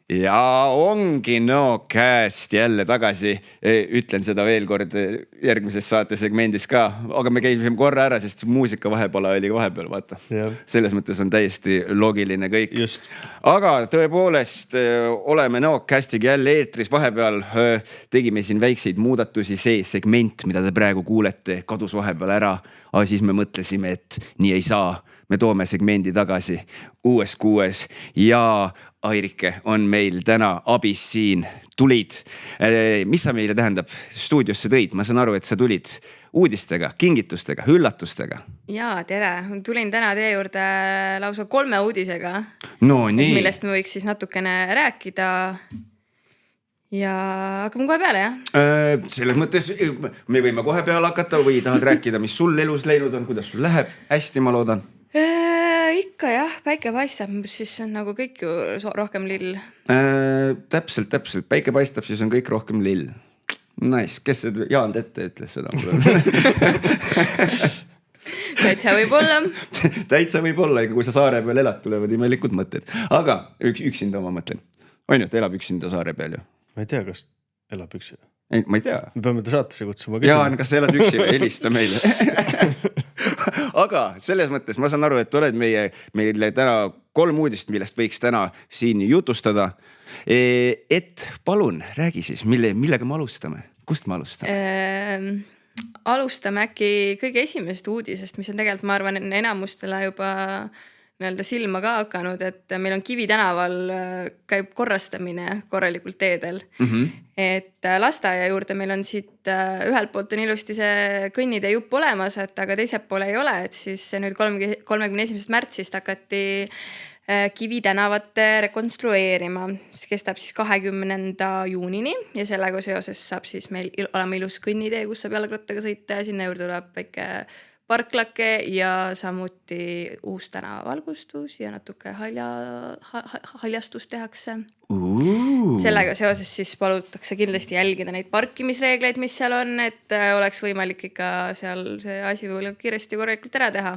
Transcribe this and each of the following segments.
Ja ongi käest jälle tagasi. Ütlen seda veel kord järgmises saate segmendis ka, aga me käisime korra ära, sest muusika vahepeal oli vahepeal, vaata. Selles mõttes on täiesti loogiline kõik. Just. Aga tõepoolest oleme kästiga jälle eetris. Vahepeal tegime siin väikseid muudatusi. See segment, mida te praegu kuulete, kadus vahepeal ära. Aga siis me mõtlesime, et nii ei saa. Me toome segmendi tagasi uues kuues ja Airike on meil täna abis siin. Tulid. Mis sa meile tähendab? Stuudiosse tõid. Ma saan aru, et sa tulid uudistega, kingitustega, üllatustega. Jaa, tere. Tulin täna teie juurde lausa 3 uudisega. No nii. Millest me võiks siis natukene rääkida. Ja hakkame kohe peale, jah? Selles mõttes me võime kohe peale hakata või tahad rääkida, mis sul elus läinud on, kuidas sul läheb? Hästi, ma loodan. Ikka jah, päike paistab, siis on nagu kõik ju rohkem lill. Täpselt. Päike paistab, siis on kõik rohkem lill. Nice. Kes see Jaan Tette ütles seda? Täitsa võib olla. Täitsa võib olla, kui sa saare peal elad, tulevad imelikud mõtted. Aga üksinda ma mõtlen. On ju, et elab üksinda saare peal ju? Ma ei tea, kas elab üksi. Ei, ma ei tea. Me peame ta saatesse kutsuma. Jaan, kas sa elad üksi või? Helista meile. Aga selles mõttes ma saan aru, et oled meile täna 3 uudist, millest võiks täna siin jutustada. Et palun, räägi siis, millega me alustame? Kust me alustame? Alustame äkki kõige esimesest uudisest, mis on tegelikult, ma arvan, enamustele juba silma ka hakanud, et meil on Kivi tänaval käib korrastamine korralikult teedel. Et lasteaia juurde meil on siit ühelt poolt on ilusti see kõnnitee jupp olemas, et aga teiselt poole ei ole, et siis nüüd 31. märtsist hakati Kivi tänavat rekonstrueerima. See kestab siis 20. juunini ja sellega seoses saab siis meil olema ilus kõnnitee, kus saab jalgrattaga sõita ja sinna juurde tuleb väike parklake ja samuti uus tänavavalgustus ja natuke haljastus tehakse. Sellega seoses siis palutakse kindlasti jälgida neid parkimisreegleid, mis seal on, et oleks võimalik ikka seal see asi võib kiiresti korralikult ära teha.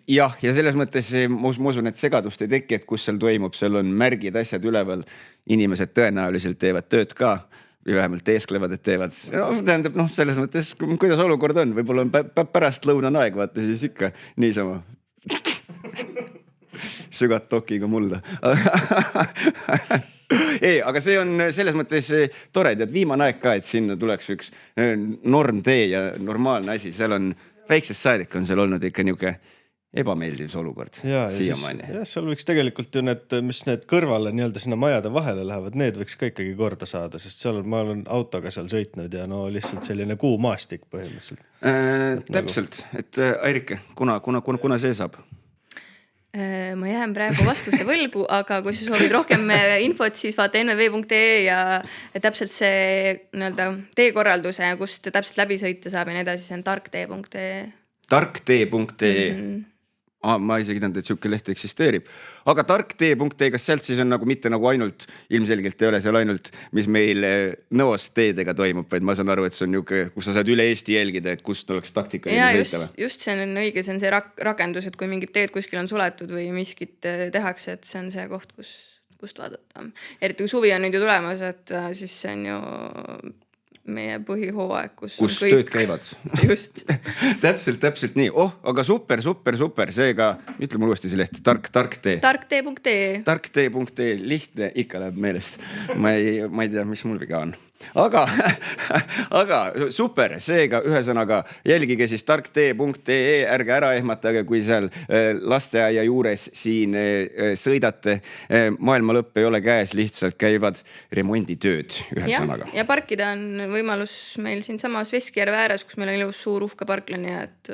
Jah, ja selles mõttes ma usun, et segadust ei teki, et kus seal toimub, seal on märgid, asjad üleval, inimesed tõenäoliselt teevad tööd ka. Või vähemalt teesklevad, et teevad. Tähendab, selles mõttes, kuidas olukord on, võib-olla on pärast lõunan aeg, vaata siis ikka niisama. Sügat tokiga mulda. Ei, aga see on selles mõttes tore, et viimane aeg ka, et sinna tuleks üks normtee ja normaalne asi. Seal on väiksest saadik on seal olnud ikka niuke ebameeldiv olukord siiamaani. Ja seal võiks tegelikult ju mis need kõrvale nii-öelda sinna majade vahele lähevad, need võiks ka ikkagi korda saada, sest seal ma olen autoga seal sõitnud ja lihtsalt selline kuu maastik põhimõtteliselt. Täpselt, et Airike, kuna see saab? Ma jään praegu vastuse võlgu, aga kui sa soovid rohkem infot, siis vaata nv.ee ja täpselt see teekorralduse, kust täpselt läbi sõita saab ja nii edasi, see on tarktee.ee. Tarktee.ee. Ma isegi tähendab, et siuke leht eksisteerib. Aga tarktee.ee, kas sealt siis on nagu mitte nagu ainult, ilmselgelt ei ole seal ainult, mis meil nõos teedega toimub, vaid ma saan aru, et see on niuke, kus sa saad üle Eesti jälgida, et kust oleks taktika. Ja just see on õige, see on see rakendus, et kui mingid teed kuskil on suletud või miskit tehakse, et see on see koht, kust vaadata. Eriti kui suvi on nüüd ju tulemas, et siis see on ju meie põhihooaeg, kus tööd käivad. Just. Täpselt nii. Aga super. Seega, ütle mul uuesti see leht. Tarktee. Tarktee.ee. Tarktee.ee. Lihtne, ikka läheb meelest. Ma ei tea, mis mul viga on. Aga super, seega ühesõnaga jälgige siis tarktee.ee, ärge ära ehmatage, kui seal lasteaia juures siin sõidate. Maailma lõpp ei ole käes, lihtsalt käivad remonditööd ühesõnaga. Ja parkida on võimalus meil siin samas Veskjärve ääres, kus meil on ilus suur uhke parklani, et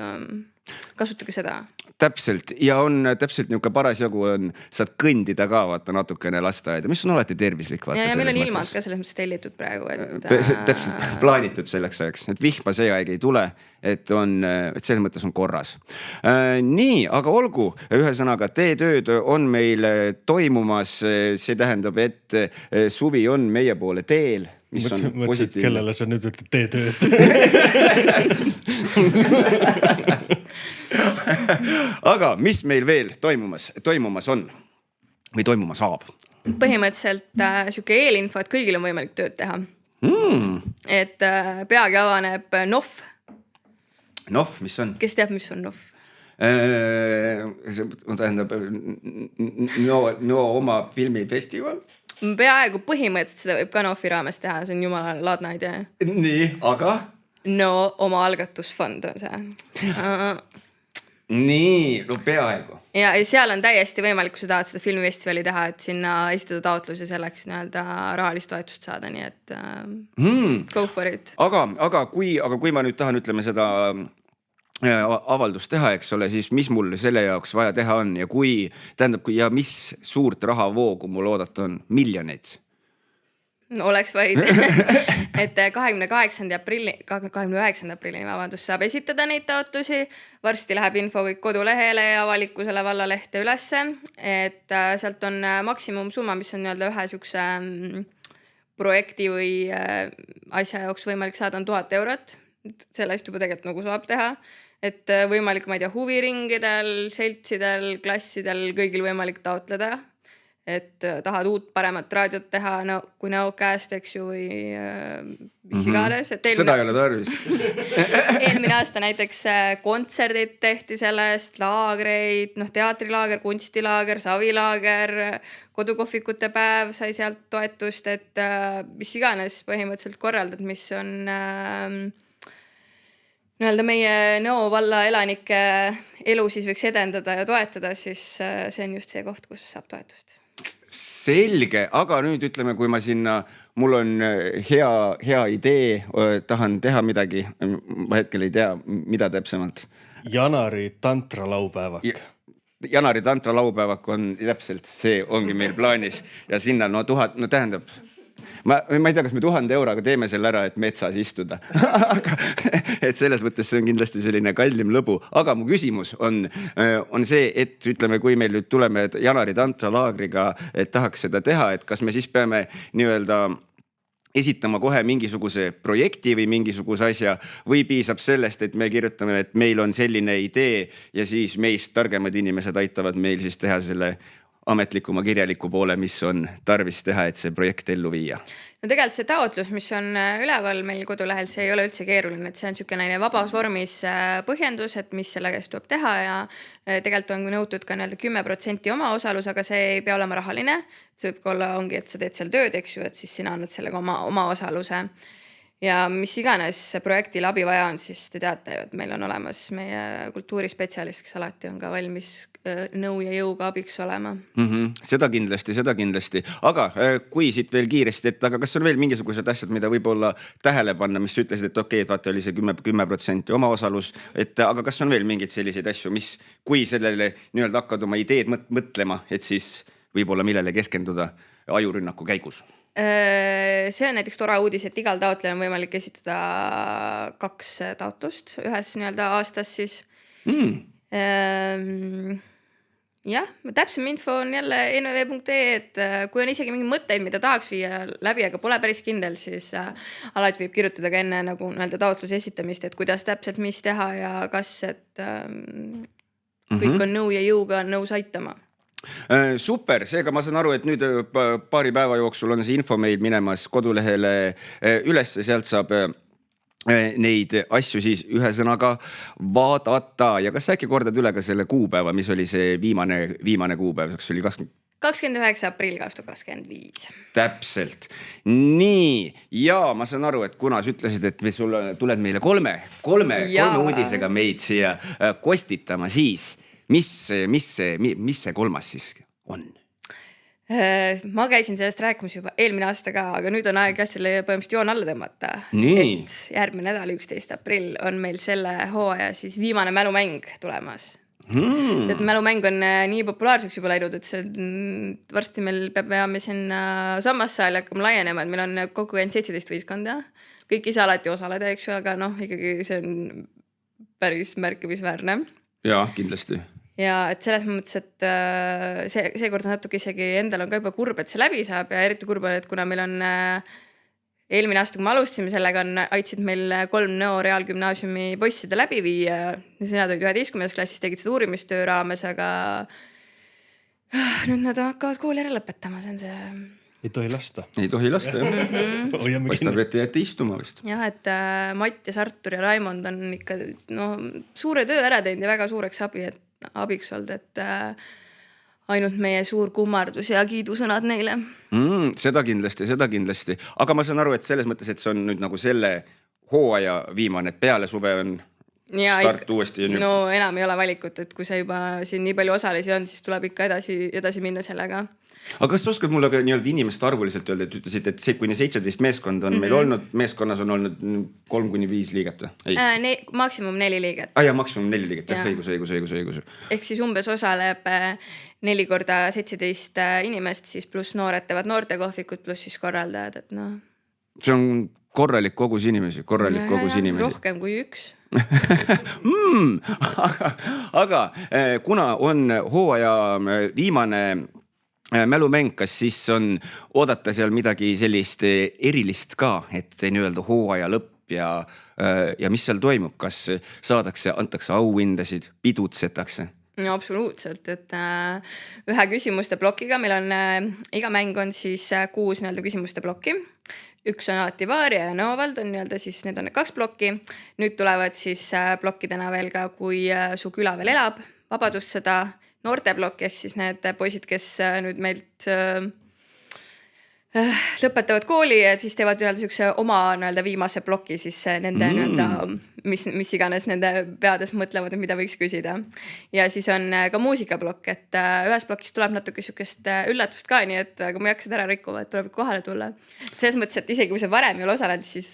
kasutage seda. Täpselt, ja on täpselt niuke parasjagu on, saad kõndida ka vaata natukene lasteaeda, mis on alati tervislik. Vaata, ja meil on ilmad ka selles mõttes tellitud praegu. Täpselt, plaanitud selleks ajaks, et vihma see aeg ei tule, et selles mõttes on korras. Nii, aga olgu, ühesõnaga teetööd on meil toimumas, see tähendab, et suvi on meie poole teel. Mõtlesin, kellele sa nüüd ütled teetööd. Aga mis meil veel toimumas on või toimuma saab? põhimõtteliselt sihuke eelinfo, et kõigil on võimalik tööd teha. Et peagi avaneb NOF. NOF, mis on? Kes teab, mis on NOF? Tähendab no oma filmifestival. Peaaegu põhimõtteliselt seda võib ka NOF-i raames teha, see on jumala laadne idee. Nii, aga? No oma algatusfond on see. Nii, no peaaegu. Ja seal on täiesti võimalik, kui sa tahad seda filmifestivali teha, et sinna esitada taotlusi selleks nii-öelda rahalist toetust saada, nii et go for it. Aga kui ma nüüd tahan, ütleme seda avaldust teha, eks ole, siis mis mul selle jaoks vaja teha on ja ja mis suurt rahavoogu mul oodata on? Miljoneid? No, oleks vaid, et 29. aprillini saab esitada neid taotlusi. Varsti läheb info kõik kodulehele ja avalikkusele vallalehte ülesse, et sealt on maksimumsumma, mis on nii-öelda ühe sükse projekti või asja jaoks võimalik saada on 1000 eurot. Sellest juba tegelikult nagu saab teha, et võimalik, ma ei tea, huviringidel, seltsidel, klassidel, kõigil võimalik taotleda. Et tahad uut paremat raadiot teha, kui Nõocast, eks ju, või mis iganes. Seda ei ole tarvis. Eelmine aasta näiteks kontserdid tehti sellest, laagreid, teatrilaager, kunstilaager, savilaager, kodukohvikute päev sai sealt toetust, et mis iganes põhimõtteliselt korraldad, mis on nii-öelda meie Nõo valla elanike elu siis võiks edendada ja toetada, siis see on just see koht, kus saab toetust. Selge, aga nüüd ütleme, kui ma sinna, mul on hea idee, tahan teha midagi, ma hetkel ei tea, mida täpsemalt. Janari tantralaupäevak. Janari tantralaupäevak on täpselt, see ongi meil plaanis ja sinna tähendab, ma ei tea, kas me 1000 euroga teeme selle ära, et metsas istuda. Et selles mõttes see on kindlasti selline kallim lõbu. Aga mu küsimus on see, et ütleme, kui meil nüüd tuleme Janari tantralaagriga, et tahaks seda teha, et kas me siis peame nii-öelda esitama kohe mingisuguse projekti või mingisuguse asja või piisab sellest, et me kirjutame, et meil on selline idee ja siis meist targemad inimesed aitavad meil siis teha selle ametlikuma kirjaliku poole, mis on tarvis teha, et see projekt ellu viia. No tegelikult see taotlus, mis on üleval meil kodulehel, see ei ole üldse keeruline, et see on niisugune vabas vormis põhjendus, et mis selle käest tuleb teha ja tegelikult on nõutud ka 10% omaosalus, aga see ei pea olema rahaline. See võib olla ongi, et sa teed seal tööd, eks ju, et siis sina annad sellega oma osaluse. Ja mis iganes projektil abi vaja on, siis te teate ju, et meil on olemas meie kultuurispetsialist, kes alati on ka valmis nõu ja jõuga abiks olema. Seda kindlasti. Aga kui siit veel kiiresti, aga kas on veel mingisugused asjad, mida võib-olla tähele panna, mis ütlesid, et okei, et vaata oli see 10% omaosalus, aga kas on veel mingeid selliseid asju, mis kui sellele nii-öelda hakkad oma ideed mõtlema, et siis võib-olla millele keskenduda ajurünnaku käigus? See on näiteks tore uudis, et igal taotlejal on võimalik esitada 2 taotlust ühes nii-öelda aastas siis. Jah, täpsem info on jälle nv.ee, et kui on isegi mingi mõtteid, mida tahaks viia läbi, aga pole päris kindel, siis alati võib kirjutada ka enne nagu nii-öelda taotluse esitamist, et kuidas täpselt mis teha ja kas, et kõik on nõu ja jõuga nõus aitama. Super, seega ma saan aru, et nüüd paari päeva jooksul on see info meil minemas kodulehele üles, sealt saab neid asju siis ühe sõnaga vaadata ja kas äkki kordad üle ka selle kuupäeva, mis oli see viimane kuupäev, see oli 29. aprill 2025. Täpselt. Nii, ja ma saan aru, et kuna sa ütlesid, et sul tuled meile kolme uudisega meid siia kostitama, siis mis see kolmas siis on? Ma käisin sellest rääkimas juba eelmine aasta ka, aga nüüd on aeg selle põhimõtteliselt joon alla tõmmata. Nii. Et järgmine nädal, 11. aprill on meil selle hooaja siis viimane mälumäng tulemas. Et mälumäng on nii populaarseks juba läinud, et see varsti meil peame sinna sammassaali hakkama laienema, et meil on kokku 17 võistkonda. Kõik ei saa alati osaleda, eks ju, aga ikkagi see on päris märkimisväärne. Jaa, kindlasti. Ja et selles mõttes, et see kord on natuke isegi endal on ka juba kurb, et see läbi saab ja eriti kurb on, et kuna meil on eelmine aasta, kui me alustasime sellega, aitsid meil 3 Nõo reaalgümnaasiumi poissida läbi viia. Nad olid 11. klassis, tegid seda uurimistöö raames, aga Nüüd nad hakkavad kooli ära lõpetama, see on see. Ei tohi lasta. Ei tohi lasta, jah. Hoiame Paistab, kinni. et jäeti istuma vist. Jah, et Mattias, Artur ja Raimond on ikka suure töö ära teinud ja väga suureks abiks olnud, et ainult meie suur kummardus ja kiidusõnad neile. Seda kindlasti. Aga ma saan aru, et selles mõttes, et see on nüüd nagu selle hooaja viimane, et peale suve on start uuesti. No enam ei ole valikut, et kui sa juba siin nii palju osalisi on, siis tuleb ikka edasi minna sellega. Aga kas sa oskad mulle ka nii-öelda inimeste arvuliselt öelda, et ütlesid, et see kuni 17 meeskond on meil olnud, meeskonnas on olnud 3-5 liiget või? Maksimum 4 liiget. Ja maksimum 4 liiget, õigus. Ehk siis umbes osaleb 4 korda 17 inimest, siis pluss noored teevad noortekohvikud, pluss siis korraldajad, et noh. See on korralik kogus inimesi, rohkem kui üks. Aga kuna on hooaja viimane mälumäng, kas siis on oodata seal midagi sellist erilist ka, et nii-öelda hooaja lõpp ja mis seal toimub, kas antakse auhindasid, pidutsetakse? No absoluutselt, et ühe küsimuste plokiga, meil on iga mäng on siis 6 nii-öelda küsimuste plokki. Üks on alati Vaaria ja Nõovald on nii-öelda siis, need on 2 plokki. Nüüd tulevad siis plokkidena veel ka, kui su küla veel elab, Vabadussõda, noorteplokk ehk siis need poisid, kes nüüd meilt lõpetavad kooli, et siis teevad niisuguse oma viimase ploki siis nende mis iganes nende peades mõtlevad, et mida võiks küsida. Ja siis on ka muusikaplokk, et ühes plokis tuleb natuke niisugust üllatust ka, nii et aga ma ei hakka seda ära rikkuma, et tuleb kohale tulla. Selles mõttes, et isegi kui sa varem ei ole osalenud, siis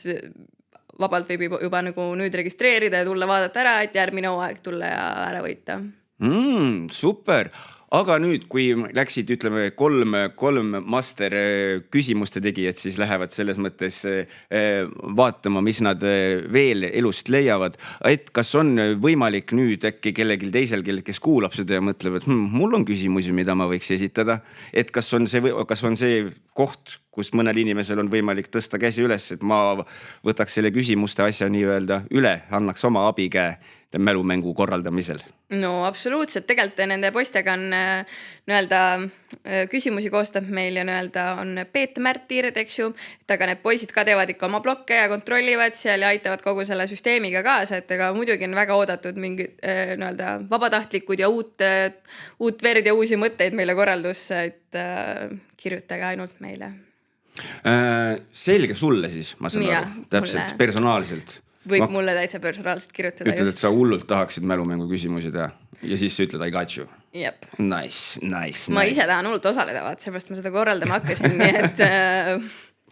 vabalt võib juba nagu nüüd registreerida ja tulla vaadata ära, et järgmine hooaeg tulla ja ära võita. Super! Aga nüüd, kui läksid, ütleme, kolm master küsimuste tegijad, siis lähevad selles mõttes vaatama, mis nad veel elust leiavad. Et kas on võimalik nüüd äkki kellelgi teisel, kes kuulab seda ja mõtleb, et mul on küsimusi, mida ma võiks esitada. Et kas on see koht, kus mõnel inimesel on võimalik tõsta käsi üles, et ma võtaks selle küsimuste asja nii-öelda üle, annaks oma abikäe mälumängu korraldamisel? No absoluutselt, tegelikult nende poistega on nii-öelda küsimusi koostab meil ja nii-öelda on Peet Märt-Tiired, eks ju, et aga need poisid ka teevad ikka oma blokke ja kontrollivad seal ja aitavad kogu selle süsteemiga kaasa, et ega muidugi on väga oodatud mingid nii-öelda vabatahtlikud ja uut verd ja uusi mõtteid meile korraldusse, et kirjutage ainult meile. Selge sulle siis, ma saan aru, täpselt, personaalselt. Võib mulle täitsa personaalselt kirjutada. Ütled, et sa hullult tahaksid mälumängu küsimusi teha ja siis sa ütled I got you. Jep. Nice. Ma ise tahan hullult osaleda, seepärast ma seda korraldama hakkasin, nii et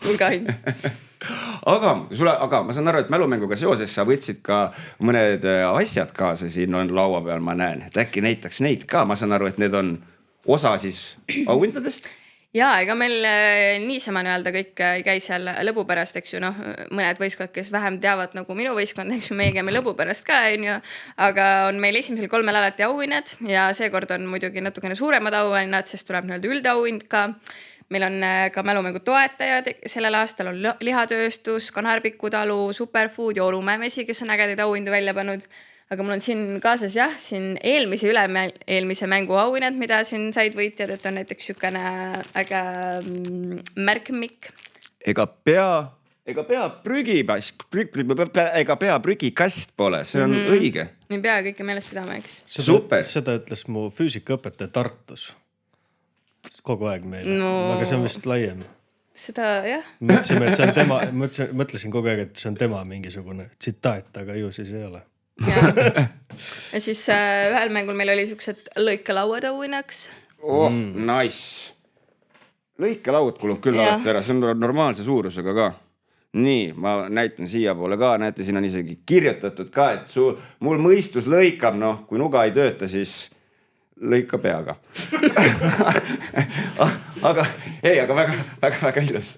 hulga hind. Aga ma saan aru, et mälumänguga seoses sa võtsid ka mõned asjad kaasa siin on laua peal, ma näen, et äkki näitaks neid ka, ma saan aru, et need on osa siis auhindadest. Jaa, ega meil niisama nii-öelda kõik ei käi seal lõbu pärast, eks ju, mõned võistkond, kes vähem teavad nagu minu võistkond, eks ju, meie käime lõbu pärast ka, aga on meil esimesel 3 alati auhinnad ja seekord on muidugi natukene suuremad auhinnad, sest tuleb nii-öelda üldauhind ka. Meil on ka mälumängu toetajad, sellel aastal on lihatööstus, Kanarpiku talu, Superfood ja Orumäe mesi, kes on ägedaid auhindu välja pannud. Aga mul on siin kaasas siin eelmise mängu auhinnad, mida siin said võitjad, et on näiteks niisugune äge märkmik. Ega pea prügikast pole, see on õige. Nii pea kõike meelest pidama, eks. Seda ütles mu füüsikaõpetaja Tartus kogu aeg meil, aga see on vist laiem. Seda, jah. Mõtlesime, et see on tema, mõtlesin kogu aeg, et see on tema mingisugune tsitaat, aga ju siis ei ole. Ja siis ühel mängul meil oli niisugused lõikelauad auhinnaks. Nice. Lõikelauad kulub küll alati ära, see on normaalse suurusega ka. Nii, ma näitan siia poole ka, näete, siin on isegi kirjutatud ka, et mul mõistus lõikab, kui nuga ei tööta, siis lõika peaga. aga väga ilus.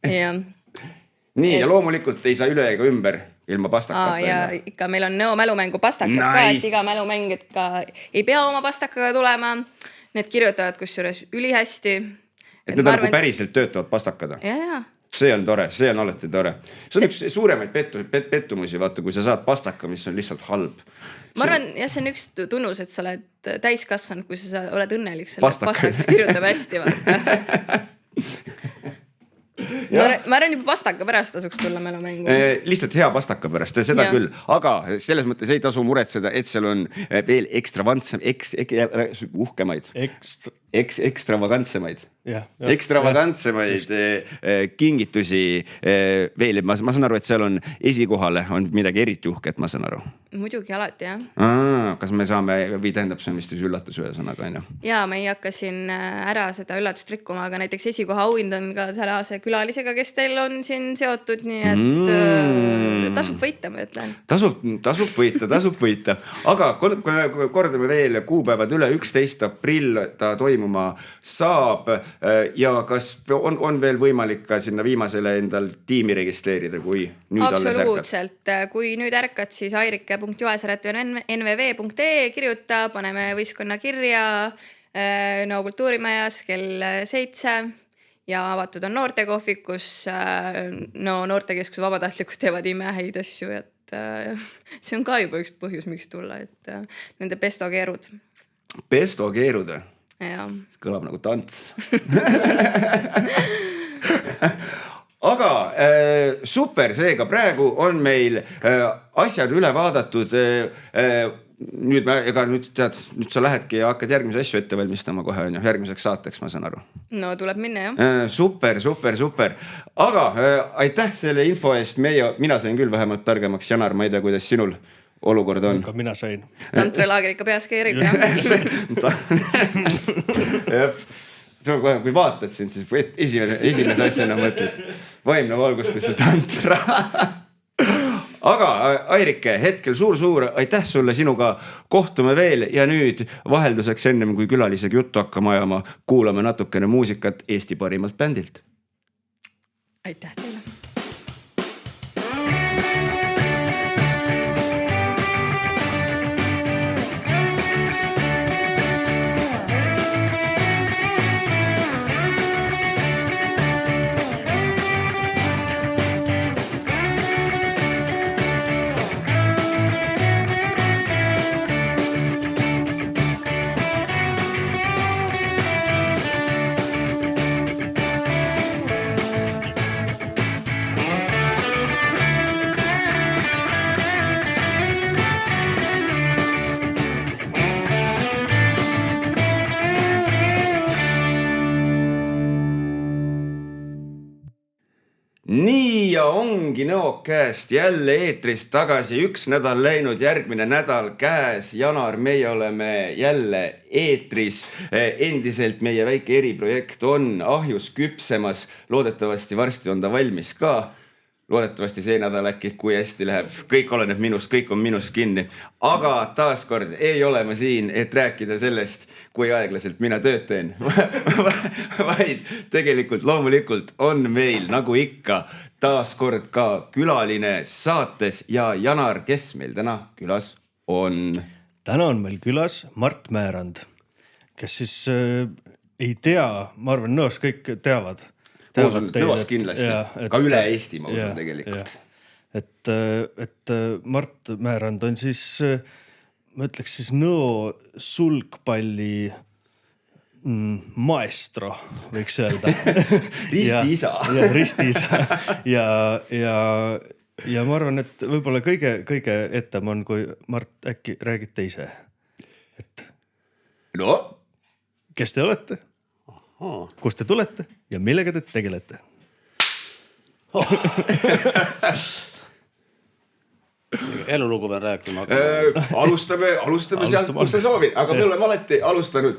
Nii, ja loomulikult ei saa üle ega ümber ilma pastakata. Ja ikka meil on Nõo mälumängu pastakad ka, et iga mälumäng ka ei pea oma pastakaga tulema. Need kirjutavad kusjuures ülihästi. Et need on päriselt töötavad pastakad? Ja. see on tore, see on alati tore. See on üks suuremaid pettumusi, vaata, kui sa saad pastaka, mis on lihtsalt halb. Ma arvan, jah, see on üks tunnus, et sa oled täiskasvanud, kui sa oled õnnelik selle pastakas kirjutab hästi, vaata. Ma arvan, juba pastaka pärast tasuks tulla mälumängu. Lihtsalt hea pastaka pärast, seda küll. Aga selles mõttes ei tasu muretseda, et seal on veel uhkemaid. Ekstravagantsemaid kingitusi veel. Ma saan aru, et seal on esikohale on midagi eriti uhket, ma saan aru. Muidugi alati, jah. Kas me saame, või tähendab, see on vist üllatus ühe sõnaga, on ju? Jaa, ma ei hakka siin ära seda üllatust rikkuma, aga näiteks esikoha auhind on ka selle külalisega, kes teil on siin seotud, nii et tasub võita, ma ütlen. Tasub võita. Aga kordame veel kuupäevad üle, 11. aprill ta toimuma saab ja kas on veel võimalik ka sinna viimasele endal tiimi registreerida, kui nüüd alles ärkad? Absoluutselt. Kui nüüd ärkad, siis airike.joesaret.nve.ee kirjuta, paneme võistkonna kirja No Kultuurimajas kell 7 ja avatud on noortekohvikus. No noortekeskuse vabatahtlikud teevad imehäid asju, et see on ka juba üks põhjus, miks tulla, et nende pestokeerud. Pestokeerud? Ja. Kõlab nagu tants. Aga super, seega praegu on meil asjad üle vaadatud. Nüüd sa lähedki ja hakkad järgmise asju ette valmistama kohe, on ju, järgmiseks saateks, ma saan aru. No tuleb minna, jah. Super. Aga aitäh selle info eest. Mina sain küll vähemalt targemaks. Janar, ma ei tea, kuidas sinul olukord on. Ka mina sain. Tantrelaager ikka peas keerib, jah. Kui vaatad sind, siis esimese asjana mõtled vaimne valgustus ja tantra. Aga Airike, hetkel suur aitäh sulle, sinuga kohtume veel ja nüüd vahelduseks ennem, kui külalisega juttu hakkama ajama, kuulame natukene muusikat Eesti parimalt bändilt. Aitäh teile. Nii ja ongi Nõokääst jälle eetrist tagasi, üks nädal läinud, järgmine nädal käes. Janar, meie oleme jälle eetris. Endiselt meie väike eriprojekt on ahjus küpsemas. Loodetavasti varsti on ta valmis ka. Loodetavasti see nädal äkki, kui hästi läheb. Kõik oleneb minust, kõik on minust kinni. Aga taaskord ei ole ma siin, et rääkida sellest, kui aeglaselt mina tööd teen. Vaid tegelikult loomulikult on meil, nagu ikka, taaskord ka külaline saates. Ja Janar, kes meil täna külas on? Täna on meil külas Mart Määrand, kes siis ei tea, ma arvan, Nõos kõik teavad. Nõos kindlasti, ka üle Eesti ma usun tegelikult. Et Mart Määrand on siis, ma ütleks siis Nõo sulgpalli maestro, võiks öelda. Ristiisa. Ristiisa. Ja ma arvan, et võib-olla kõige etem on, kui Mart äkki räägid teise. No? Kes te olete? Kust te tulete ja millega te tegelete? Elulugu pean rääkima. Alustame sealt, kus sa soovid, aga me oleme alati alustanud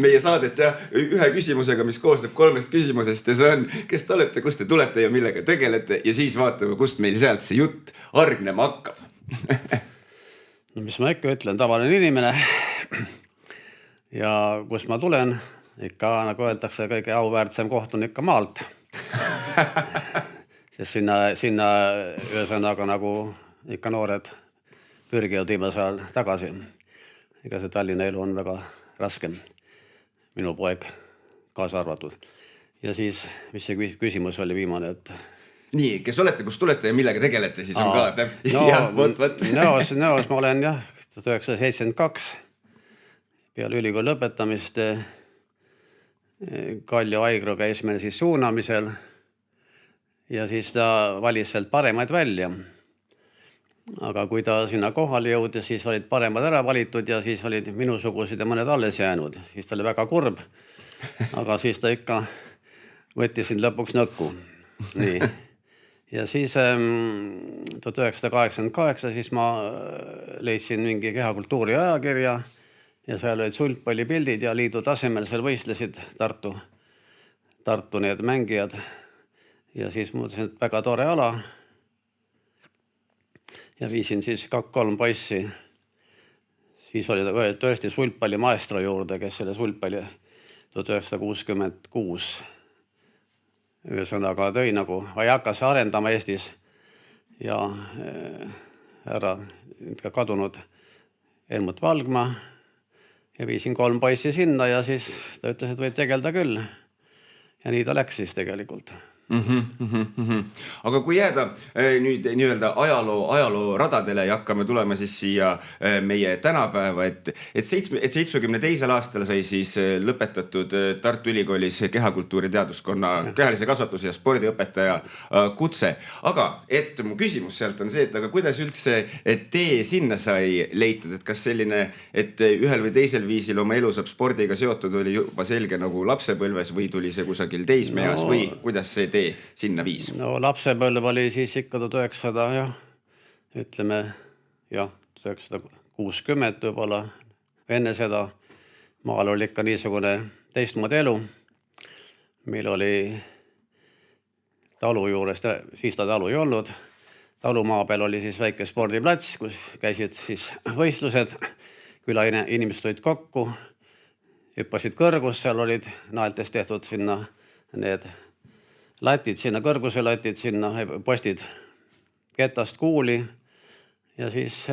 meie saadet ühe küsimusega, mis koosneb 3 küsimusest ja see on, kes te olete, kust te tulete ja millega tegelete ja siis vaatame, kust meil sealt see jutt argnema hakkab. No mis ma ikka ütlen, tavaline inimene ja kust ma tulen, ikka nagu öeldakse, kõige auväärsem koht on ikka maalt. Sest sinna ühesõnaga nagu ikka noored pürgivad viimase ajal tagasi. Ega see Tallinna elu on väga raske. Minu poeg kaasa arvatud. ja siis, mis see küsimus oli viimane, et nii, kes olete, kus tulete ja millega tegelete, siis on ka. Nõos ma olen jah, 1972 peale ülikooli lõpetamist Kaljo Aigro käis meil siis suunamisel ja siis ta valis sealt paremaid välja. Aga kui ta sinna kohale jõudis, siis olid paremad ära valitud ja siis olid minusugused ja mõned alles jäänud. Siis ta oli väga kurb, aga siis ta ikka võttis sind lõpuks nõkku. Nii. Ja siis 1988 siis ma leidsin mingi kehakultuuri ajakirja ja seal olid sulgpallipildid ja liidu tasemel seal võistlesid Tartu need mängijad. Ja siis mõtlesin, et väga tore ala. Ja viisin siis 2-3 poissi. Siis oli tõesti sulgpalli maestro juurde, kes selle sulgpalli 1966 ühesõnaga tõi nagu, või hakkas arendama Eestis ja ära ka kadunud Helmut Valgma ja viisin 3 poissi sinna ja siis ta ütles, et võib tegelda küll. Ja nii ta läks siis tegelikult. Aga kui jääda nüüd nii-öelda ajaloo radadele ja hakkame tulema siis siia meie tänapäeva, et 72. aastal sai siis lõpetatud Tartu Ülikoolis kehakultuuri teaduskonna kehalise kasvatuse ja spordiõpetaja kutse. Aga et mu küsimus sealt on see, et aga kuidas üldse tee sinna sai leitud, et kas selline, et ühel või teisel viisil oma elu saab spordiga seotud, oli juba selge nagu lapsepõlves või tuli see kusagil teismeeas või kuidas see tee sinna viis? No lapsepõlv oli siis ikka 1960 võib-olla. Enne seda maal oli ikka niisugune teistmoodi elu. Meil oli talu juures, siis ta talu ei olnud. Talumaa peal oli siis väike spordiplats, kus käisid siis võistlused. Küla inimesed tulid kokku, hüppasid kõrgus, seal olid naeltest tehtud sinna need latid, sinna kõrguse latid, sinna postid ketast kuuli ja siis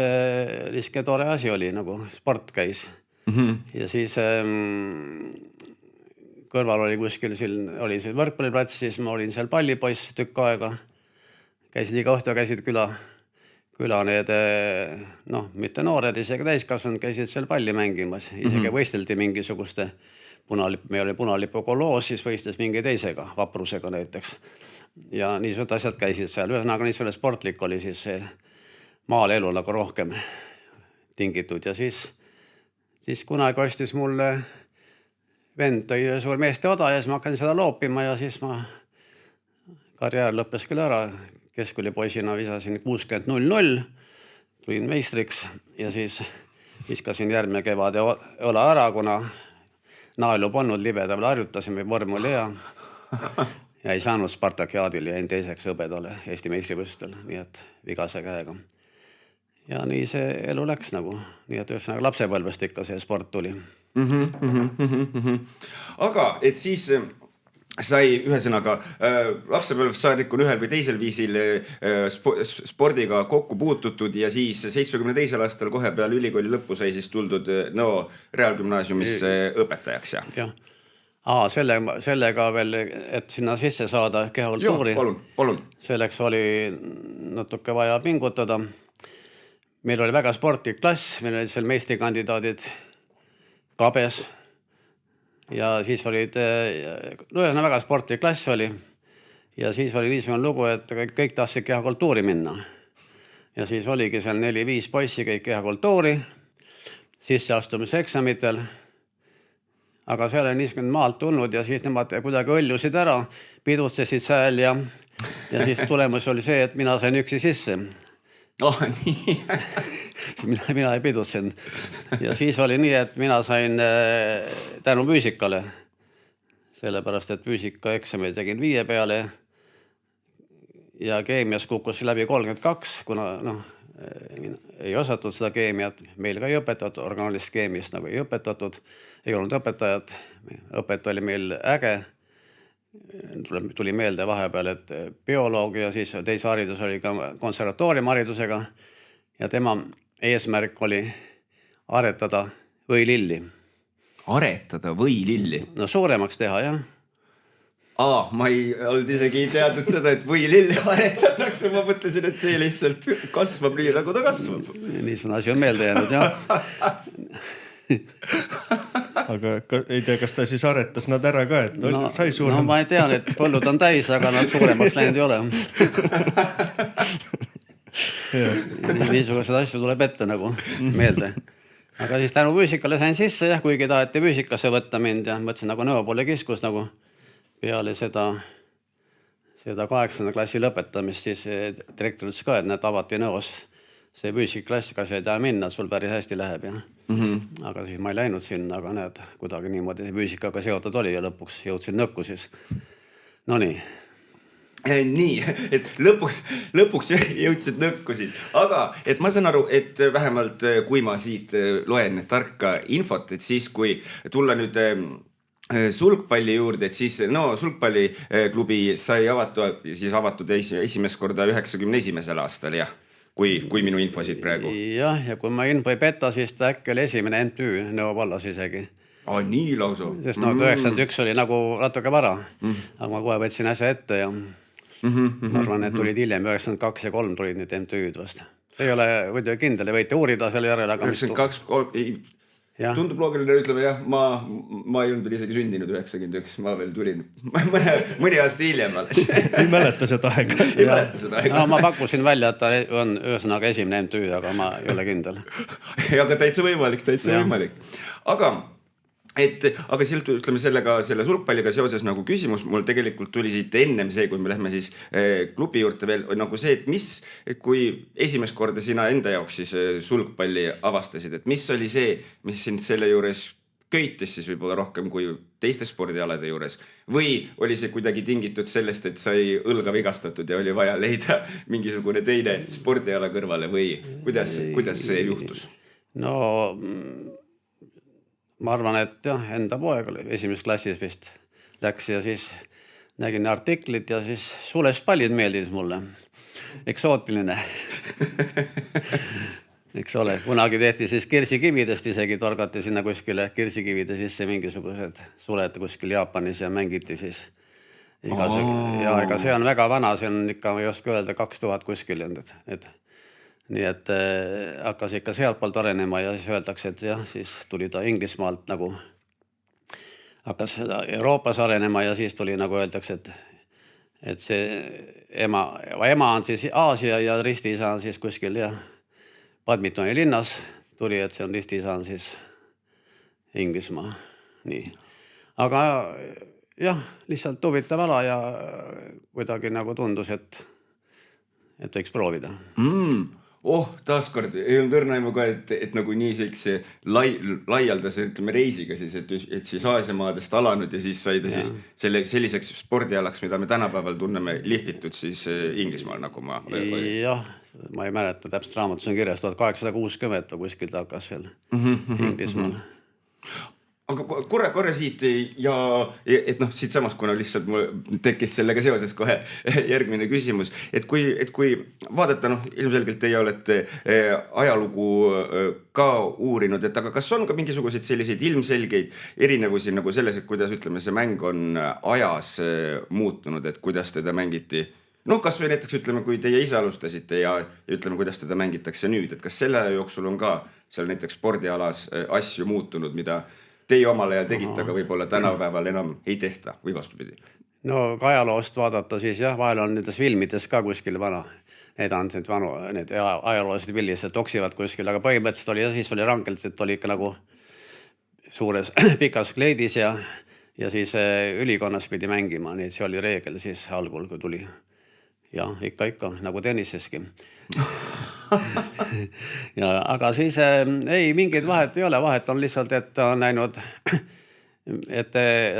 liske tore asi oli, nagu sport käis. Ja siis kõrval oli kuskil, oli see võrkpalliplats, siis ma olin seal pallipoiss tükk aega. Käisid iga õhtu, käisid küla need, mitte noored, isegi täiskasvanud käisid seal palli mängimas. Isegi võisteldi mingisuguste meil oli punalipu koloos, siis võistles mingi teisega, vaprusega näiteks. Ja niisugused asjad käisid seal. Ühesõnaga niisugune sportlik oli siis see maal elu nagu rohkem tingitud. Ja siis kunagi ostis mulle vend tõi suur meeste oda ja siis ma hakkan seda loopima ja siis ma karjäär lõppes küll ära. Keskkoolipoisina visasin 60-0-0, tulin meistriks ja siis viskasin järgmine kevade õla ära, kuna naelu polnud libeda, veel harjutasime, vorm oli hea ja ei saanud Spartakiaadil ja jäin teiseks hõbedale Eesti meistrivõistlustel, nii et vigase käega. Ja nii see elu läks nagu, nii et ühesõnaga lapsepõlvest ikka see sport tuli. Aga et siis sai ühesõnaga lapsepõlvest saadik on ühel või teisel viisil spordiga kokku puututud ja siis 72. aastal kohe peale ülikooli lõppu sai siis tuldud reaalgümnaasiumis õpetajaks. Ja. Sellega veel, et sinna sisse saada kehakultuuri. Palun. Selleks oli natuke vaja pingutada. Meil oli väga sportlik klass, meil olid seal meistrikandidaadid Kabes. Ja siis olid, väga sportlik klass oli ja siis oli niisugune lugu, et kõik tahtsid kehakultuuri minna. Ja siis oligi seal 4-5 poissi kõik kehakultuuri sisseastumiseksamitel. Aga seal oli niisugune maalt tulnud ja siis nemad kuidagi õllusid ära, pidutsesid seal ja siis tulemus oli see, et mina sain üksi sisse. Nii. Mina ei pidutsenud. Ja siis oli nii, et mina sain tänu füüsikale. Sellepärast, et füüsika eksami tegin 5 peale ja keemias kukkus läbi 32, kuna ei osatud seda keemiat. Meil ka ei õpetatud, orgaanilist keemiast nagu ei õpetatud. Ei olnud õpetajat. Õpet oli meil äge. Tuli meelde vahepeal, et bioloog ja siis teise haridus oli ka konservatooriumi haridusega ja tema eesmärk oli aretada võililli. Aretada võililli? No suuremaks teha, jah. ma ei olnud isegi teadnud seda, et võililli aretatakse, ma mõtlesin, et see lihtsalt kasvab nii, nagu ta kasvab. Niisugune asi on meelde jäänud, jah. Aga ei tea, kas ta siis aretas nad ära ka, et sai suurem? No ma ei tean, et põllud on täis, aga nad suuremaks läinud ei ole. Niisugused asju tuleb ette nagu meelde. Aga siis tänu füüsikale sain sisse, jah, kuigi taheti füüsikasse võtta mind ja mõtlesin nagu Nõo poole kiskus nagu peale seda 8. klassi lõpetamist, siis direktor ütles ka, et näed, avati Nõos see füüsikaklass, kas ei taha minna, sul päris hästi läheb ja. Aga siis ma ei läinud sinna, aga näed, kuidagi niimoodi füüsikaga seotud oli ja lõpuks jõudsin Nõkku siis. No nii. Nii, et lõpuks jõudsid Nõkku siis, aga et ma saan aru, et vähemalt kui ma siit loen tarka infot, et siis kui tulla nüüd sulgpalli juurde, et siis sulgpalliklubi sai avatud esimest korda 91. aastal, jah, kui minu info siit praegu. Jah, ja kui ma info ei peta, siis ta äkki oli esimene MTÜ Nõo vallas isegi. Nii lausa. Sest 91 oli nagu natuke vara, aga ma kohe võtsin asja ette ja ma arvan, et tulid hiljem 92 ja 3 tulid need MTÜ-d vast. Ei ole muidu kindel ja võite uurida selle järele. 92, 3, tundub loogiline, ütleme jah, ma ei olnud veel isegi sündinud 91, ma veel tulin mõni aasta hiljem alles. Ei mäleta seda aega. No ma pakkusin välja, et ta on ühesõnaga esimene MTÜ, aga ma ei ole kindel. Aga täitsa võimalik. Aga silt ütleme selle sulgpalliga seoses nagu küsimus, mul tegelikult tuli siit ennem see, kui me lähme siis klubi juurde veel, nagu see, et kui esimest korda sina enda jaoks siis sulgpalli avastasid, et mis oli see, mis sind selle juures köitis siis võib-olla rohkem kui teiste spordialade juures või oli see kuidagi tingitud sellest, et sai õlga vigastatud ja oli vaja leida mingisugune teine spordiala kõrvale või kuidas see juhtus? No ma arvan, et jah, enda poeg oli esimeses klassis vist läks ja siis nägin artiklit ja siis sulespallid meeldis mulle. Eksootiline. Eks ole, kunagi tehti siis kirsikividest isegi torgati sinna kuskile kirsikivide sisse mingisugused suled kuskil Jaapanis ja mängiti siis. Ja ega see on väga vana, see on ikka, ma ei oska öelda, 2000 kuskil. Nii et hakkas ikka sealtpoolt arenema ja siis öeldakse, et jah, siis tuli ta Inglismaalt nagu hakkas Euroopas arenema ja siis tuli nagu öeldakse, et see ema on siis Aasia ja ristiisa on siis kuskil ja Badmintoni linnas tuli, et see on ristiisa on siis Inglismaa. Nii. Aga jah, lihtsalt huvitav ala ja kuidagi nagu tundus, et võiks proovida. Taaskord ei olnud õrnaimu ka, et nagu nii sellise laialdase reisiga siis, et siis Aasia maadest alanud ja siis sai ta siis selliseks spordialaks, mida me tänapäeval tunneme lihvitud siis Inglismaal, nagu ma... Jah, ma ei mäleta, täpselt raamatus on kirjas 1860 või kuskilt hakkas seal Inglismaal. Aga korra siit ja et siit samast, kuna lihtsalt mul tekkis sellega seoses kohe järgmine küsimus, et kui vaadata, ilmselgelt teie olete ajalugu ka uurinud, et aga kas on ka mingisuguseid selliseid ilmselgeid erinevusi nagu selles, et kuidas ütleme, see mäng on ajas muutunud, et kuidas teda mängiti? Kas või näiteks ütleme, kui teie ise alustasite ja ütleme, kuidas teda mängitakse nüüd, et kas selle jooksul on ka seal näiteks spordialas asju muutunud, mida teie omal ajal tegite, aga võib-olla tänapäeval enam ei tehta või vastupidi? No kui ajaloost vaadata, siis jah, vahel on nendes filmides ka kuskil vana. Need on need ajaloolised villised toksivad kuskil, aga põhimõtteliselt oli ja siis oli rangelt, et oli ikka nagu suures pikas kleidis ja siis ülikonnas pidi mängima, nii et see oli reegel siis algul, kui tuli. Ja ikka, nagu tenniseski. Aga siis ei, mingeid vahet ei ole, vahet on lihtsalt, et on näinud, et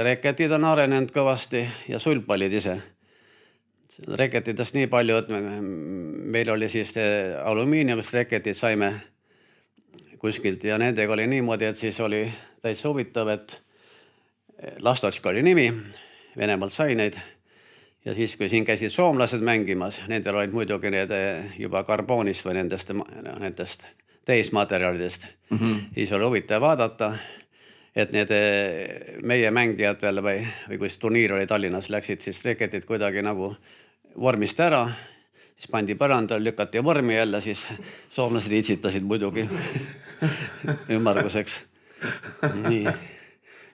reketid on arenenud kõvasti ja sulgpallid ise. Reketidest nii palju, et meil oli siis alumiiniumist reketid saime kuskilt ja nendega oli niimoodi, et siis oli täitsa huvitav, et Lastotška oli nimi, Venemaalt sai neid. Ja siis, kui siin käisid soomlased mängimas, nendel olid muidugi need juba karboonist või nendest teismaterjalidest. Siis oli huvitav vaadata et need meie mängijatel või kui see turniir oli Tallinnas, läksid siis reketid kuidagi nagu vormist ära, siis pandi põrandal, lükati vormi jälle, siis soomlased itsitasid muidugi ümmarguseks. Nii.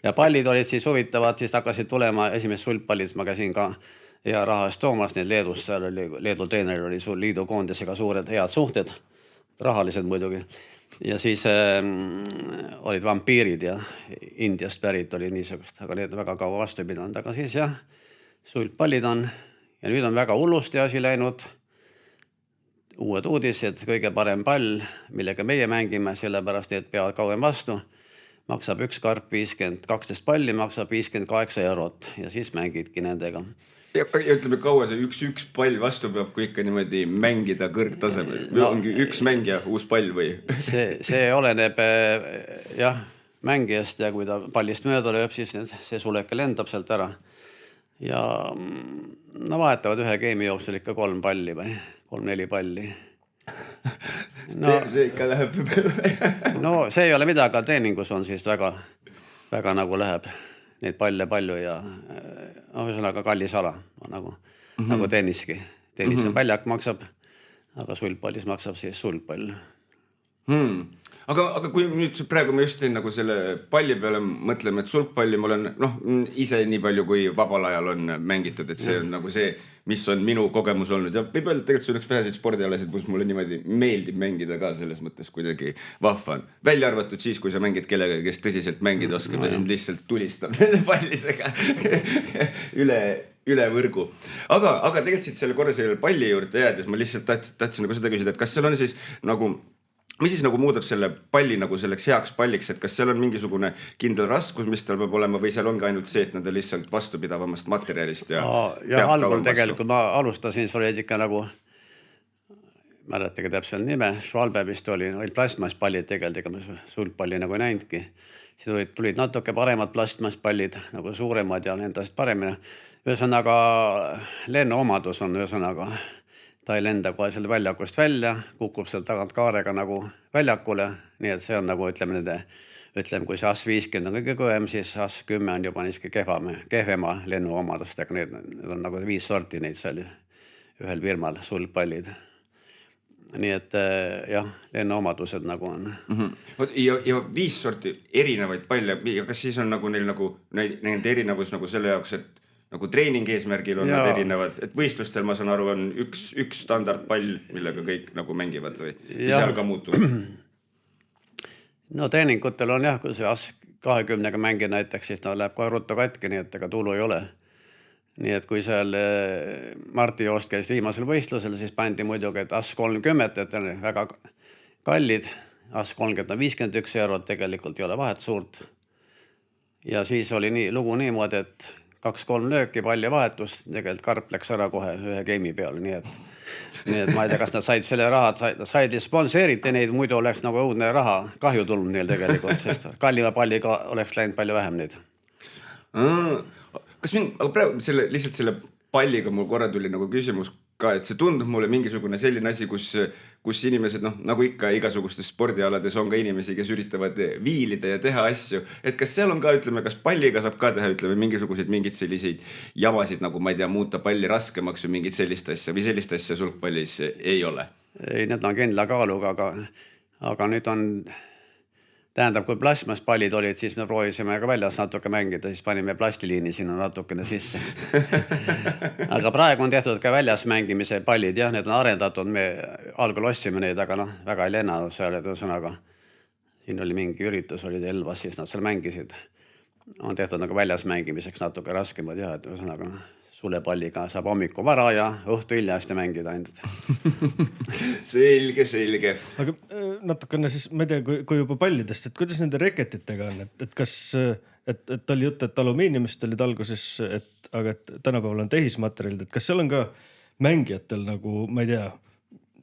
Ja pallid olid siis huvitavad, siis hakkasid tulema esimest sulgpallid, ma käisin ka hea raha eest toomas neid Leedus, seal oli, Leedu treener oli suur liidu koondisega suured head suhted, rahalised muidugi. Ja siis olid vampiirid ja Indiast pärit oli niisugust, aga need väga kaua vastu pidanud, aga siis jah, sulgpallid on ja nüüd on väga hullusti asi läinud. Uued uudised, kõige parem pall, millega meie mängime, sellepärast need peavad kauem vastu. Maksab üks karp 12 palli, maksab 58 eurot ja siis mängidki nendega. Ja ütleme, kaua see üks pall vastu peab, kui ikka niimoodi mängida kõrgtasemel? Või ongi üks mängija, uus pall või? See oleneb jah, mängijast ja kui ta pallist mööda lööb, siis see suleke lendab sealt ära. Ja no vahetavad ühe geimi jooksul ikka 3 palli või 3-4 palli. No, see ikka läheb. No see ei ole midagi, aga treeningus on siis väga nagu läheb neid palle palju ja ühesõnaga kallis ala nagu tenniski. Tennis on väljak maksab, aga sulgpallis maksab siis sulgpall. Aga kui nüüd praegu me just nagu selle palli peale mõtleme, et sulgpalli ma olen ise nii palju kui vabal ajal on mängitud, et see on nagu see, mis on minu kogemus olnud ja võib öelda, tegelikult see on üks väheseid spordialasid, kus mulle niimoodi meeldib mängida ka selles mõttes kuidagi vahva on. Välja arvatud siis, kui sa mängid kellega, kes tõsiselt mängida oskab ja sind lihtsalt tulistab nende pallidega üle võrgu. Aga tegelikult siit selle korra selle palli juurde jäädes ma lihtsalt tahtsin nagu seda küsida, et kas seal on siis nagu mis siis nagu muudab selle palli nagu selleks heaks palliks, et kas seal on mingisugune kindel raskus, mis tal peab olema või seal ongi ainult see, et nad on lihtsalt vastupidavamast materjalist ja algul tegelikult ma alustasin, see oli ikka nagu mäletage täpselt nime, Schwalbe vist oli plastmasspallid tegelikult, ega ma sulgpalli nagu ei näinudki. Siis tulid natuke paremad plastmasspallid, nagu suuremad ja nendest paremini. Ühesõnaga lennuomadus on ühesõnaga. Ta ei lenda kohe selle väljakust välja, kukub seal tagant kaarega nagu väljakule, nii et see on nagu ütleme, kui see AS50 on kõige kõvem, siis AS10 on juba niiske kehvema lennuomadustega, need on nagu 5 sorti neid seal ühel firmal sulgpallid. Nii et jah, lennuomadused nagu on. Ja 5 sorti erinevaid palle, kas siis on nagu neil nagu nende erinevus nagu selle jaoks, et nagu treeningi eesmärgil on nad erinevad, et võistlustel ma saan aru on üks standardpall, millega kõik nagu mängivad või seal ka muutub? No treeningutel on jah, kui see AS20-ga mängi näiteks, siis ta läheb kohe ruttu katki, nii et ega tulu ei ole. Nii et kui seal Marti Joost käis viimasel võistlusel, siis pandi muidugi, et AS30, et on väga kallid, AS30 on 51 eurot, tegelikult ei ole vahet suurt. Ja siis oli lugu niimoodi, et 2-3 lööki, palli vahetust, tegelikult karp läks ära kohe ühe geimi peale, nii et ma ei tea, kas nad said selle raha, said sponseeriti neid, muidu oleks nagu õudne raha kahju tulnud neil tegelikult, sest kallima palliga oleks läinud palju vähem neid. Kas praegu lihtsalt selle palliga mul korra tuli nagu küsimus ka, et see tundub mulle mingisugune selline asi, kus inimesed, nagu ikka igasugustes spordialades on ka inimesi, kes üritavad viilida ja teha asju, et kas seal on ka, ütleme, kas palliga saab ka teha, ütleme, mingid selliseid jamasid, nagu ma ei tea, muuta palli raskemaks või mingit sellist asja või sellist asja sulgpallis ei ole? Ei, need on kindla kaaluga, aga nüüd on, tähendab, kui plasmaspallid olid, siis me proovisime ka väljas natuke mängida, siis panime plastiliini sinna natukene sisse. Aga praegu on tehtud ka väljas mängimise pallid, jah, need on arendatud, me algul ossime neid, aga väga ei lennanud seal, et ühesõnaga. Siin oli mingi üritus, olid Elvas, siis nad seal mängisid. On tehtud nagu väljas mängimiseks natuke raskemad, jah, et ühesõnaga sulepalliga saab hommiku vara ja õhtu hiljasti mängida ainult. Selge. Aga natukene siis, ma ei tea, kui juba pallidest, et kuidas nende reketitega on, et kas, et oli jutt, et alumiiniumist olid alguses, aga et tänapäeval on tehismaterjalid, et kas seal on ka mängijatel nagu, ma ei tea,